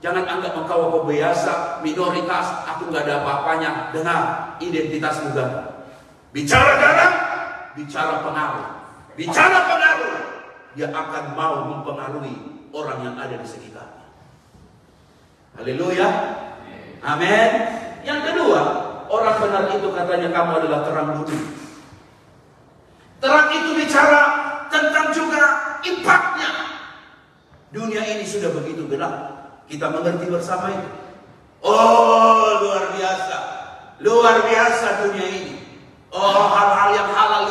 Jangan anggap engkau biasa, minoritas, aku nggak ada apa-apanya. Dengar, identitasmu ganda. Bicara garam, bicara pengaruh. Bicara pengaruh, dia akan mau mempengaruhi orang yang ada di sekitarnya. Haleluya. Amin. Yang kedua, orang benar itu katanya kamu adalah terang dunia. Terang itu bicara tentang juga impaknya. Dunia ini sudah begitu gelap. Kita mengerti bersama itu. Oh, luar biasa. Luar biasa dunia ini. Oh, hal-hal yang halal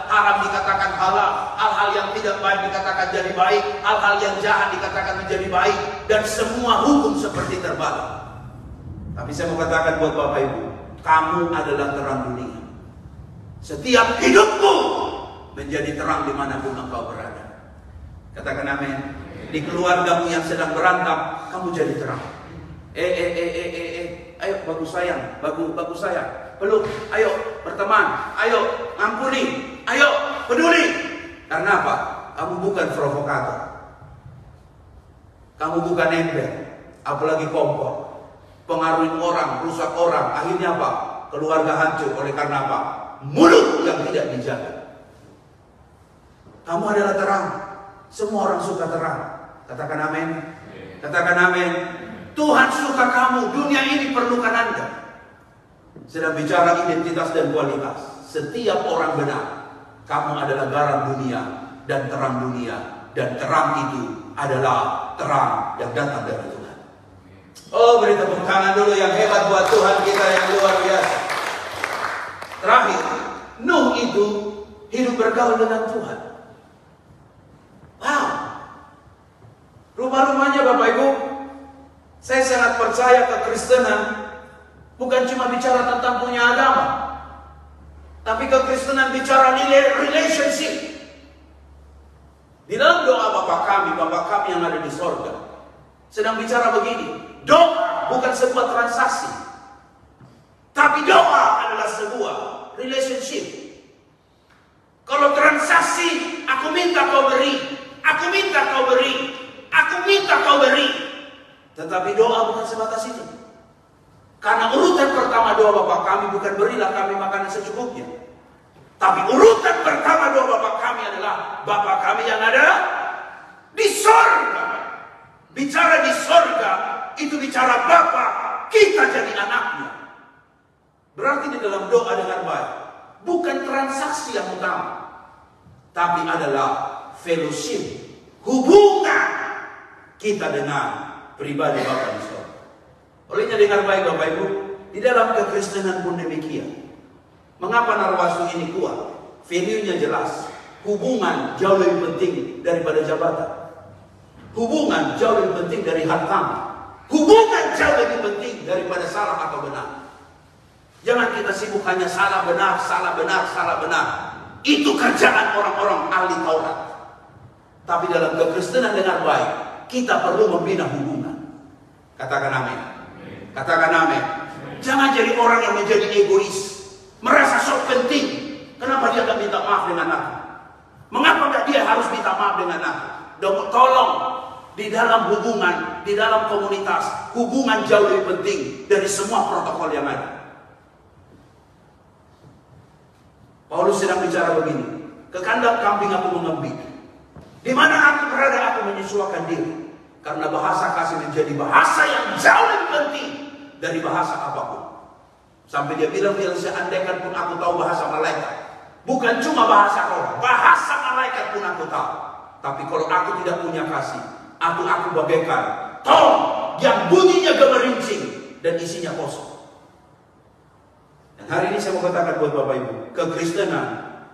haram dikatakan halal. Hal-hal yang tidak baik dikatakan jadi baik. Hal-hal yang jahat dikatakan menjadi baik. Dan semua hukum seperti terbalik. Tapi saya mau katakan buat Bapak Ibu, kamu adalah terang dunia. Setiap hidupmu menjadi terang dimanapun engkau berada. Katakan amin. Di keluargamu yang sedang berantem, kamu jadi terang. Ayo bagus sayang, bagus sayang. Peluk, ayo berteman, ayo ngampuni, ayo peduli. Karena apa? Kamu bukan provokator. Kamu bukan ember, apalagi kompor. Pengaruhi orang, rusak orang. Akhirnya apa? Keluarga hancur. Oleh karena apa? Mulut yang tidak dijaga. Kamu adalah terang. Semua orang suka terang. Katakan amin. Katakan amin. Tuhan suka kamu. Dunia ini perlukan Anda. Sedang bicara identitas dan kualitas. Setiap orang benar, kamu adalah garam dunia dan terang dunia. Dan terang itu adalah terang yang datang dari Tuhan. Oh, beri tepuk tangan dulu yang hebat buat Tuhan kita yang luar biasa. Terakhir, Nuh itu hidup bergaul dengan Tuhan. Wow. Rumah-rumahnya Bapak Ibu, saya sangat percaya kekristenan bukan cuma bicara tentang punya agama, tapi kekristenan bicara nilai relationship. Di dalam doa Bapa kami yang ada di sorga, sedang bicara begini, doa bukan sebuah transaksi, tapi doa adalah sebuah relationship. Kalau transaksi, aku minta kau beri, aku minta kau beri, aku minta kau beri. Tetapi doa bukan sebatas itu. Karena urutan pertama doa Bapa kami bukan berilah kami makanan secukupnya. Tapi urutan pertama doa Bapa kami adalah Bapa kami yang ada di sorga. Bicara di sorga, itu bicara Bapa, kita jadi anaknya. Berarti di dalam doa dengan baik, bukan transaksi yang utama, tapi adalah fellowship, hubungan kita dengan pribadi Bapa di sorga. Olehnya dengar baik Bapak Ibu, di dalam kekristenan pun demikian. Mengapa narwastu ini kuat? Value-nya jelas. Hubungan jauh lebih penting daripada jabatan. Hubungan jauh lebih penting dari harta. Hubungan jauh lebih penting daripada salah atau benar. Jangan kita sibuk hanya salah benar, salah benar, salah benar. Itu kerjaan orang-orang ahli Taurat. Tapi dalam kekristenan dengan baik, kita perlu membina hubungan. Katakan amin. Katakan amin. Jangan jadi orang yang menjadi egois, merasa sok penting. Kenapa dia gak minta maaf dengan aku? Mengapa gak dia harus minta maaf dengan aku? Tolong, di dalam hubungan, di dalam komunitas, hubungan jauh lebih penting dari semua protokol yang ada. Paulus sedang bicara begini, ke kandang kambing aku mengembik. Di mana aku berada aku menyesuaikan diri. Karena bahasa kasih menjadi bahasa yang jauh lebih penting dari bahasa apapun. Sampai dia bilang, seandainya pun aku tahu bahasa malaikat. Bukan cuma bahasa orang, bahasa malaikat pun aku tahu. Tapi kalau aku tidak punya kasih, aku bagaikan tong yang bunyinya gemerincing dan isinya kosong. Dan Hari ini saya mau katakan buat Bapak Ibu, kekristenan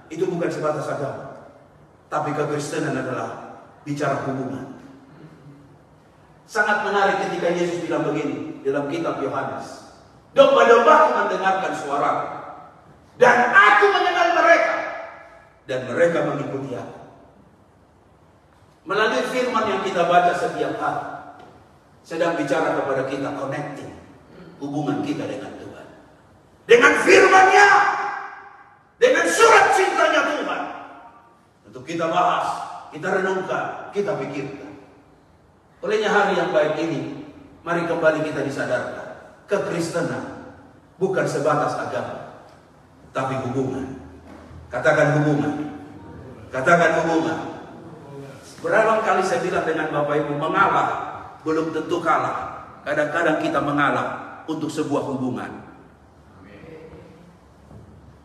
itu bukan sebatas agama, tapi kekristenan adalah bicara hubungan. Sangat menarik ketika Yesus bilang begini dalam kitab Yohanes, domba-dombaku mendengarkan suara, dan aku mengenal mereka, dan mereka mengikuti aku. Melalui firman yang kita baca setiap hari, sedang bicara kepada kita, connecting hubungan kita dengan Tuhan, dengan firman-Nya, dengan surat cintanya Tuhan. Untuk kita bahas, kita renungkan, kita pikirkan. Olehnya hari yang baik ini, mari kembali kita disadarkan, kekristenan bukan sebatas agama, tapi hubungan. Katakan hubungan. Katakan hubungan. Berapa kali saya bilang dengan Bapak Ibu, mengalah belum tentu kalah. Kadang-kadang kita mengalah untuk sebuah hubungan.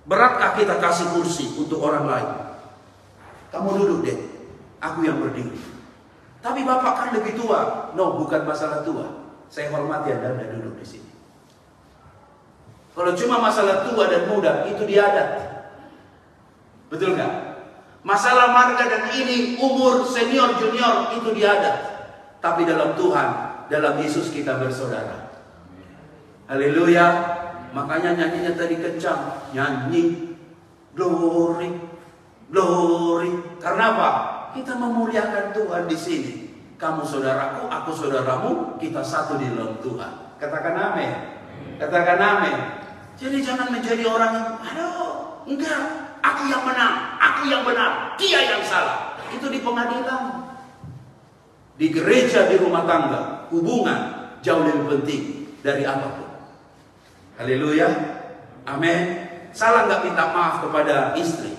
Beratkah kita kasih kursi untuk orang lain? Kamu duduk deh, aku yang berdiri. Tapi Bapak kan lebih tua. No, bukan masalah tua. Saya hormati Anda duduk di sini. Kalau cuma masalah tua dan muda, itu diadat. Betul nggak? Masalah marga dan ini, umur, senior, junior, itu diadat. Tapi dalam Tuhan, dalam Yesus kita bersaudara. Haleluya. Makanya nyanyinya tadi kencang. Nyanyi. Glory. Glory. Karena apa? Kita memuliakan Tuhan di sini. Kamu saudaraku, aku saudaramu, kita satu di dalam Tuhan. Katakan amin. Katakan amin. Jadi jangan menjadi orang yang, aduh, enggak, aku yang menang, aku yang benar, dia yang salah. Itu di pengadilan. Di gereja, di rumah tangga, hubungan jauh lebih penting dari apapun. Haleluya. Amin. Salah nggak minta maaf kepada istri?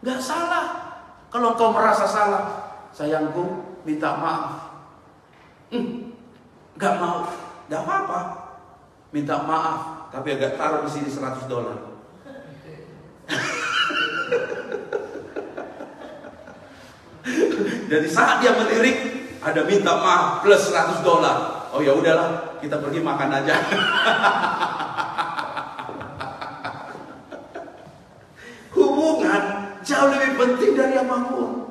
Nggak salah. Kalau engkau merasa salah, sayangku, minta maaf. Nggak mau, nggak apa-apa. Minta maaf, tapi agak taruh di sini $100. Jadi saat dia melirik, ada minta maaf plus $100. Oh ya udahlah, kita pergi makan aja. Hubungan jauh lebih penting dari apapun.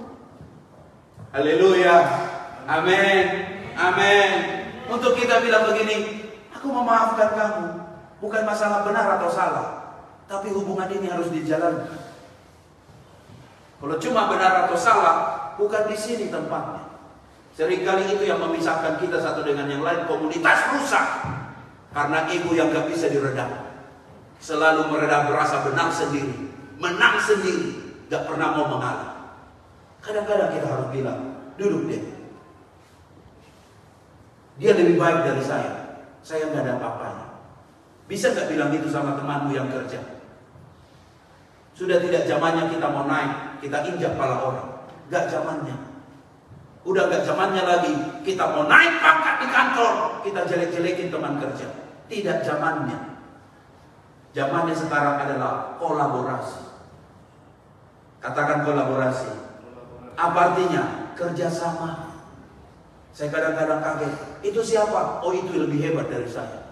Haleluya. Amin. Amin. Untuk kita bilang begini, aku memaafkan kamu. Bukan masalah benar atau salah, tapi hubungan ini harus dijalankan. Kalau cuma benar atau salah, bukan di sini tempatnya. Seringkali itu yang memisahkan kita satu dengan yang lain. Komunitas rusak karena ego yang gak bisa diredam. Selalu meredam rasa benar sendiri, menang sendiri, gak pernah mau mengalah. Kadang-kadang kita harus bilang, duduk deh, dia lebih baik dari saya nggak ada apa-apanya. Bisa nggak bilang itu sama temanmu yang kerja? Sudah tidak zamannya kita mau naik, kita injak kepala orang. Gak zamannya. Udah gak zamannya lagi kita mau naik pangkat di kantor, kita jelek-jelekin teman kerja. Tidak zamannya. Zamannya sekarang adalah kolaborasi. Katakan kolaborasi. Apa artinya? Kerjasama. Saya kadang-kadang kaget. Itu siapa? Oh, itu lebih hebat dari saya.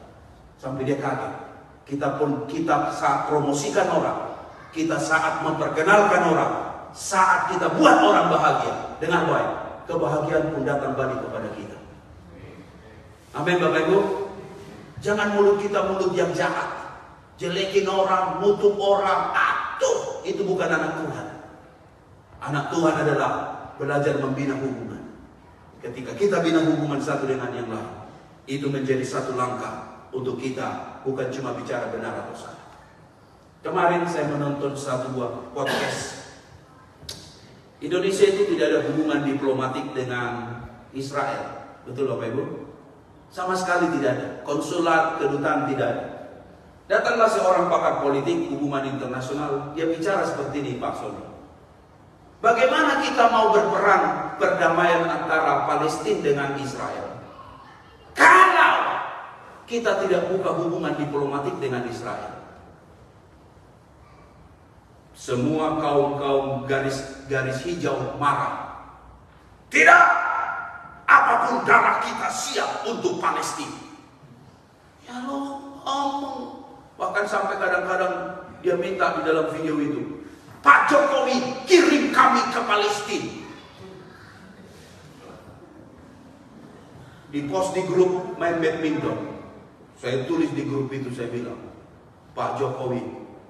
Sampai dia kaget. Kita saat promosikan orang, kita saat memperkenalkan orang, saat kita buat orang bahagia dengan baik, kebahagiaan pun datang balik kepada kita. Amin Bapak Ibu. Jangan mulut kita mulut yang jahat, jelekin orang, nutup orang. Aduh, itu bukan anak Tuhan. Anak Tuhan adalah belajar membina hubungan. Ketika kita bina hubungan satu dengan yang lain, itu menjadi satu langkah untuk kita, bukan cuma bicara benar atau salah. Kemarin saya menonton satu buah podcast. Indonesia itu tidak ada hubungan diplomatik dengan Israel. Betul Bapak Ibu? Sama sekali tidak ada. Konsulat, kedutaan tidak ada. Datanglah seorang pakar politik hubungan internasional. Dia bicara seperti ini, Pak Soni. Bagaimana kita mau berperang perdamaian antara Palestina dengan Israel kalau kita tidak buka hubungan diplomatik dengan Israel? Semua kaum-kaum garis hijau marah. Tidak, apapun darah kita siap untuk Palestina. Ya lo ngomong, Bahkan sampai kadang-kadang dia minta di dalam video itu, Pak Jokowi kirim kami ke Palestina. Di post di grup main badminton, saya tulis di grup itu, saya bilang, Pak Jokowi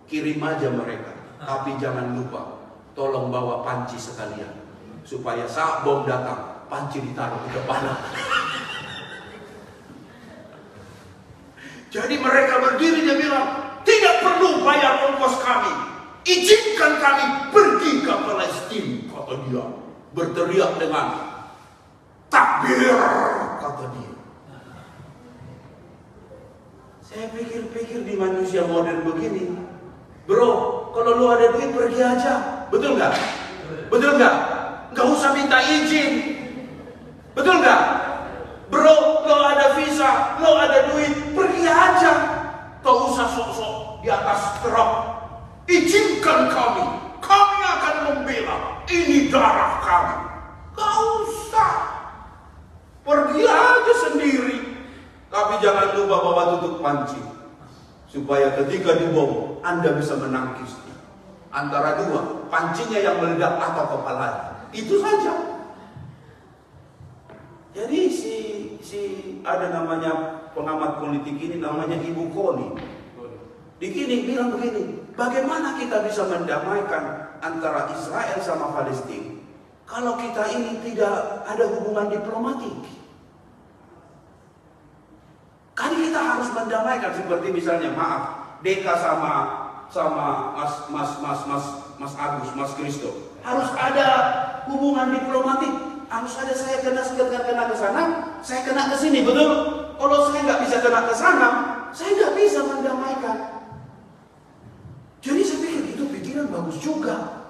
kirim aja mereka, tapi jangan lupa tolong bawa panci sekalian, supaya saat bom datang panci ditaruh di kepala. Jadi mereka berdiri, dia bilang, tidak perlu bayar ongkos kami, izinkan kami pergi ke Palestina, kata dia, berteriak dengan takbir, kata dia. Saya pikir-pikir di manusia modern begini, bro, kalau lu ada duit pergi aja, betul nggak? Betul nggak? Nggak usah minta izin, betul nggak? Bro, lo ada visa, lo ada duit, pergi aja. Gak usah sok-sok di atas truk. Izinkan kami akan membela, ini darah kami. Gak usah, pergi aja sendiri. Tapi jangan lupa bawa tutup panci, supaya ketika dibom Anda bisa menangkis antara dua, pancinya yang meledak atau kepalanya. Itu saja. Jadi ada namanya pengamat politik ini, namanya Ibu Koni. Dikini bilang begini, bagaimana kita bisa mendamaikan antara Israel sama Palestina kalau kita ini tidak ada hubungan diplomatik? Kan kita harus mendamaikan, seperti misalnya, maaf, Deka sama Mas Agus, Mas Kristo, harus ada hubungan diplomatik. Harus ada saya kena ke sana, saya kena ke sini, betul? Kalau saya nggak bisa kena ke sana, saya nggak bisa mendamaikan. Jadi saya pikir itu pikiran bagus juga.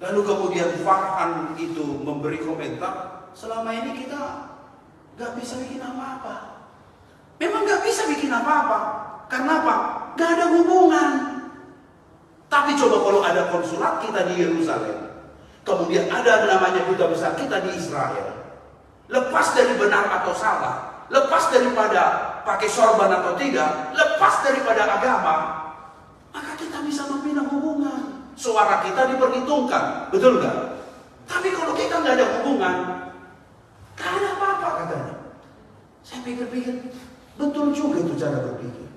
Lalu kemudian Farhan itu memberi komentar, selama ini kita nggak bisa bikin apa-apa. Memang nggak bisa bikin apa-apa. Karena apa? Nggak ada hubungan. Tapi coba kalau ada konsulat kita di Yerusalem, kemudian ada namanya duta besar kita di Israel, lepas dari benar atau salah, lepas daripada pakai sorban atau tidak, lepas daripada agama, maka kita bisa membina hubungan. Suara kita diperhitungkan, betul nggak? Tapi kalau kita nggak ada hubungan, nggak ada apa-apa katanya. Saya pikir-pikir, betul juga itu cara berpikir.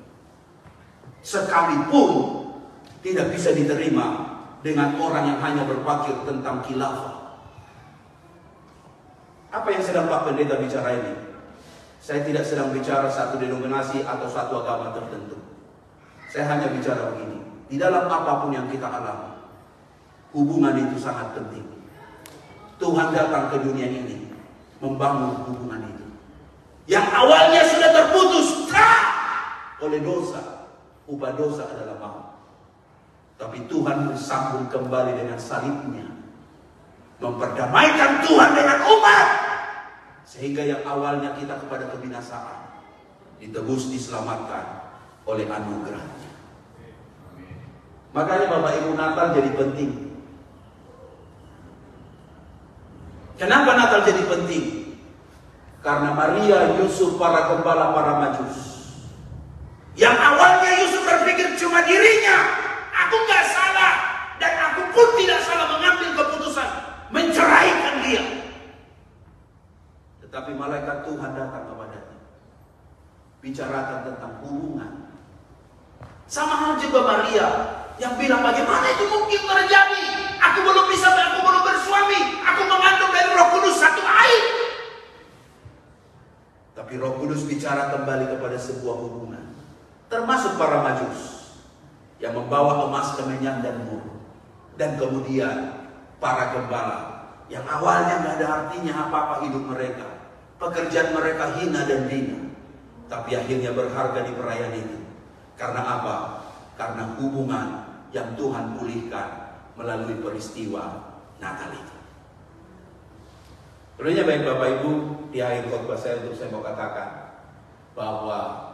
Sekalipun tidak bisa diterima dengan orang yang hanya berpikir tentang khilafah. Apa yang sedang Pak Pendeta bicara ini? Saya tidak sedang bicara satu denominasi atau satu agama tertentu. Saya hanya bicara begini, di dalam apapun yang kita alami, hubungan itu sangat penting. Tuhan datang ke dunia ini membangun hubungan itu. Yang awalnya sudah terputus oleh dosa, upah dosa adalah maut. Tapi Tuhan bersambung kembali dengan salibnya, memperdamaikan Tuhan dengan umat, sehingga yang awalnya kita kepada kebinasaan ditebus, diselamatkan oleh anugerahnya. Makanya Bapak Ibu, Natal jadi penting. Kenapa Natal jadi penting? Karena Maria, Yusuf, para gembala, para majus, yang awalnya Yusuf berpikir cuma dirinya, aku nggak salah, dan aku pun tidak salah mengambil keputusan menceraikan dia. Tetapi malaikat Tuhan datang kepadanya, bicarakan tentang hubungan. Sama hal juga Maria yang bilang, bagaimana itu mungkin terjadi? Aku belum bersuami, aku mengandung dari Roh Kudus satu air. Tapi Roh Kudus bicara kembali kepada sebuah hubungan, termasuk para majus yang membawa emas, kemenyan, dan mur. Dan kemudian para gembala yang awalnya nggak ada artinya apa-apa hidup mereka, pekerjaan mereka hina dan dina, tapi akhirnya berharga di perayaan itu. Karena apa? Karena hubungan yang Tuhan pulihkan melalui peristiwa Natal itu. Perlunya baik Bapak Ibu, di akhir khotbah saya mau katakan bahwa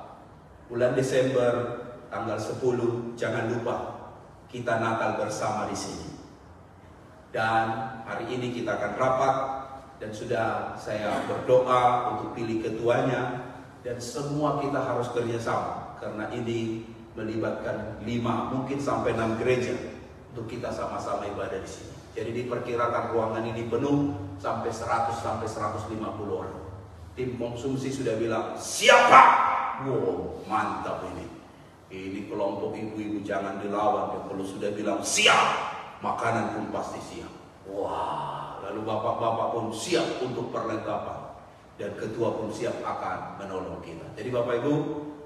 bulan Desember tanggal 10, jangan lupa kita Natal bersama di sini. Dan hari ini kita akan rapat, dan sudah saya berdoa untuk pilih ketuanya, dan semua kita harus kerjasama karena ini melibatkan 5 mungkin sampai 6 gereja untuk kita sama-sama ibadah di sini. Jadi diperkirakan ruangan ini penuh sampai 100 sampai 150 orang. Tim konsumsi sudah bilang siapa? Wow, mantap ini. Ini kelompok ibu-ibu jangan dilawan. Dan kalau sudah bilang siap, makanan pun pasti siap. Wah, lalu bapak-bapak pun siap untuk perlengkapan. Dan ketua pun siap akan menolong kita. Jadi Bapak Ibu,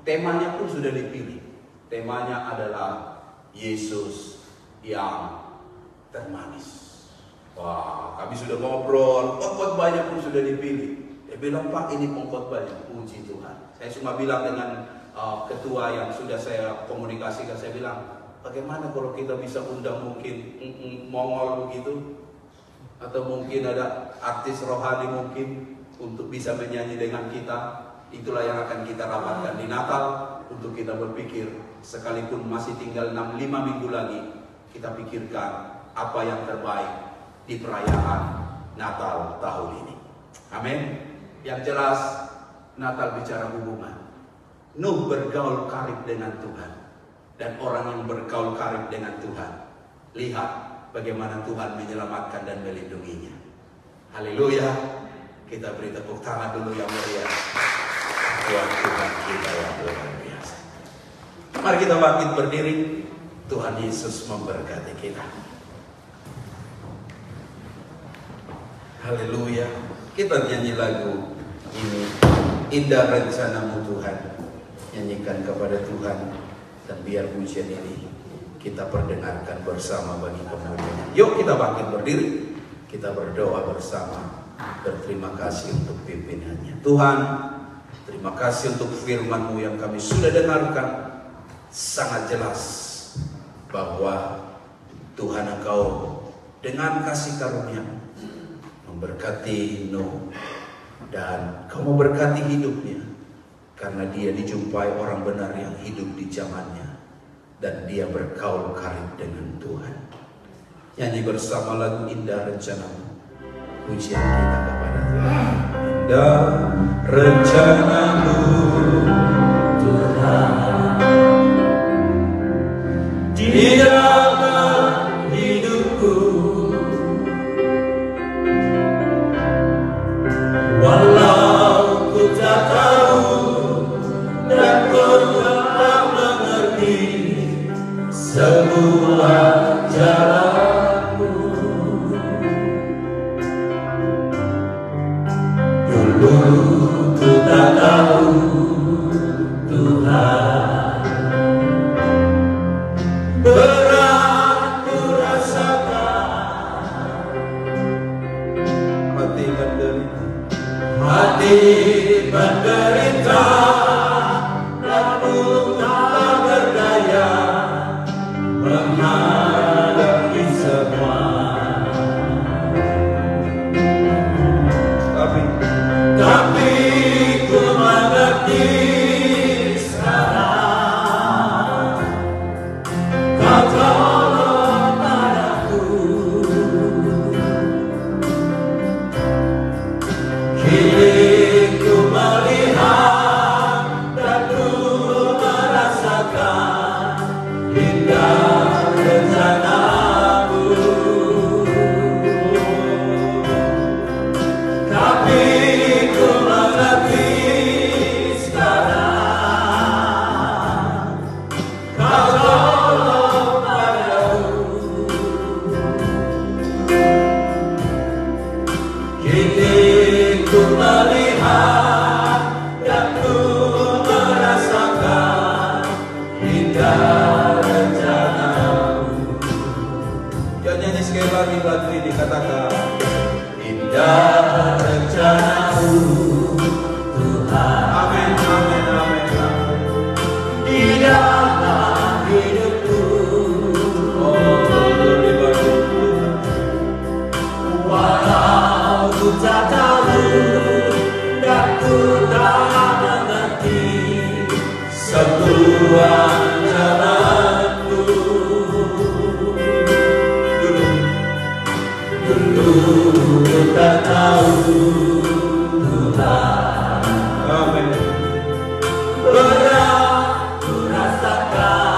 temanya pun sudah dipilih. Temanya adalah Yesus yang termanis. Wah, kami sudah ngobrol, khotbahnya pun sudah dipilih. Dia bilang, Pak, ini pengkhotbahnya, puji Tuhan. Saya cuma bilang dengan ketua yang sudah saya komunikasikan, saya bilang, bagaimana kalau kita bisa undang mungkin Mongol begitu, atau mungkin ada artis rohani mungkin untuk bisa menyanyi dengan kita. Itulah yang akan kita rapatkan di Natal untuk kita berpikir, sekalipun masih tinggal 5 minggu lagi, kita pikirkan apa yang terbaik di perayaan Natal tahun ini. Amin. Yang jelas Natal bicara hubungan. Nuh bergaul karib dengan Tuhan, dan orang yang bergaul karib dengan Tuhan, lihat bagaimana Tuhan menyelamatkan dan melindunginya. Haleluya. Kita beri tepuk tangan dulu yang meriah buat Tuhan kita yang luar biasa. Mari kita bangkit berdiri. Tuhan Yesus memberkati kita. Haleluya. Kita nyanyi lagu ini, Indah Rencanamu Tuhan. Nyanyikan kepada Tuhan, dan biar pujian ini kita perdengarkan bersama bagi kemuliaan. Yuk kita bangkit berdiri, kita berdoa bersama. Berterima kasih untuk pimpinannya. Tuhan, terima kasih untuk firman-Mu yang kami sudah dengarkan. Sangat jelas bahwa Tuhan, Engkau dengan kasih karunia memberkati Nuh, dan Kau memberkati hidupnya, karena dia dijumpai orang benar yang hidup di zamannya, dan dia bergaul karib dengan Tuhan. Nyanyi bersama lagu Indah Rencanamu. Pujian kita kepada Tuhan. Indah rencanamu Tuhan di dalam hidupku, walau ku tak tahu dan ku tak mengerti semua jalan. Dulu ku tak tahu Tuhan, berat ku rasakan, hati menderita, dan ku tak berdaya menghadapi semua. Tapi ku mengerti sekarang, Kau tolong padaku. Kini ku melihat dan ku merasakan indah rencana-Mu. Tapi ku mengerti sekarang, Kau tolong padaku. Kini ku melihat dan ku merasakan indah rencana-Mu. Jangan nyanyi sekali lagi lagu ini, katakan indah rencana-Mu Tuhan. Amin, amin, amin, amin. Di dalam hidupku, walau ku tak tahu dan ku tak mengerti semua jalanku. Dulu ku tak tahu Tuhan, amin. Berat ku rasakan,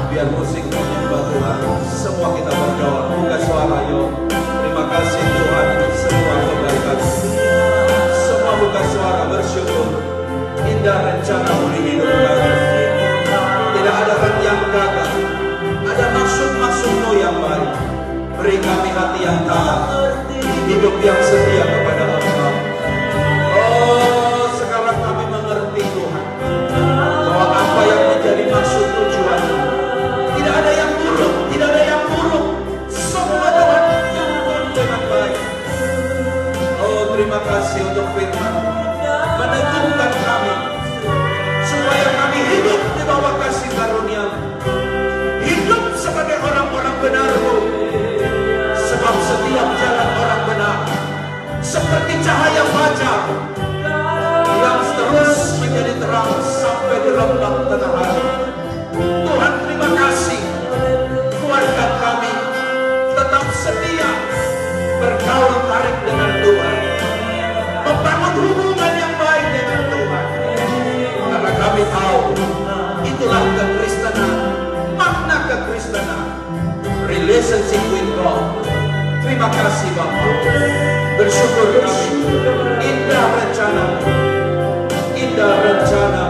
Biar musik menyembah Tuhan, semua kita berdoa, buka suara yuk. Terima kasih Tuhan untuk semua kebaikan. Semua buka suara bersyukur. Indah rencana-Mu di hidup kami. Tidak ada yang gagal, ada maksud-maksud-Mu yang baik. Beri kami hati yang taat, hidup yang setia kepada Engkau. Oh, sekarang kami mengerti Tuhan, bahwa apa yang menjadi maksud tujuan, tidak ada yang buruk, tidak ada yang buruk. Semua Tuhan diatur dengan baik. Oh, terima kasih untuk firman menentukan kami supaya kami hidup di bawah kasih karunia-Mu, hidup sebagai orang-orang benar-Mu. Sebab setiap jalan orang benar seperti cahaya fajar yang terus menjadi terang sampai di rembang tengah hari. Tuhan, terima kasih, keluarga kami tetap setia bergaul tarik dengan Tuhan, membangun hubungan yang baik dengan Tuhan, karena kami tahu itulah kekristenan, makna kekristenan, relationship with God. Terima kasih Bapa, bersyukur kami. Indah rencana, indah rencana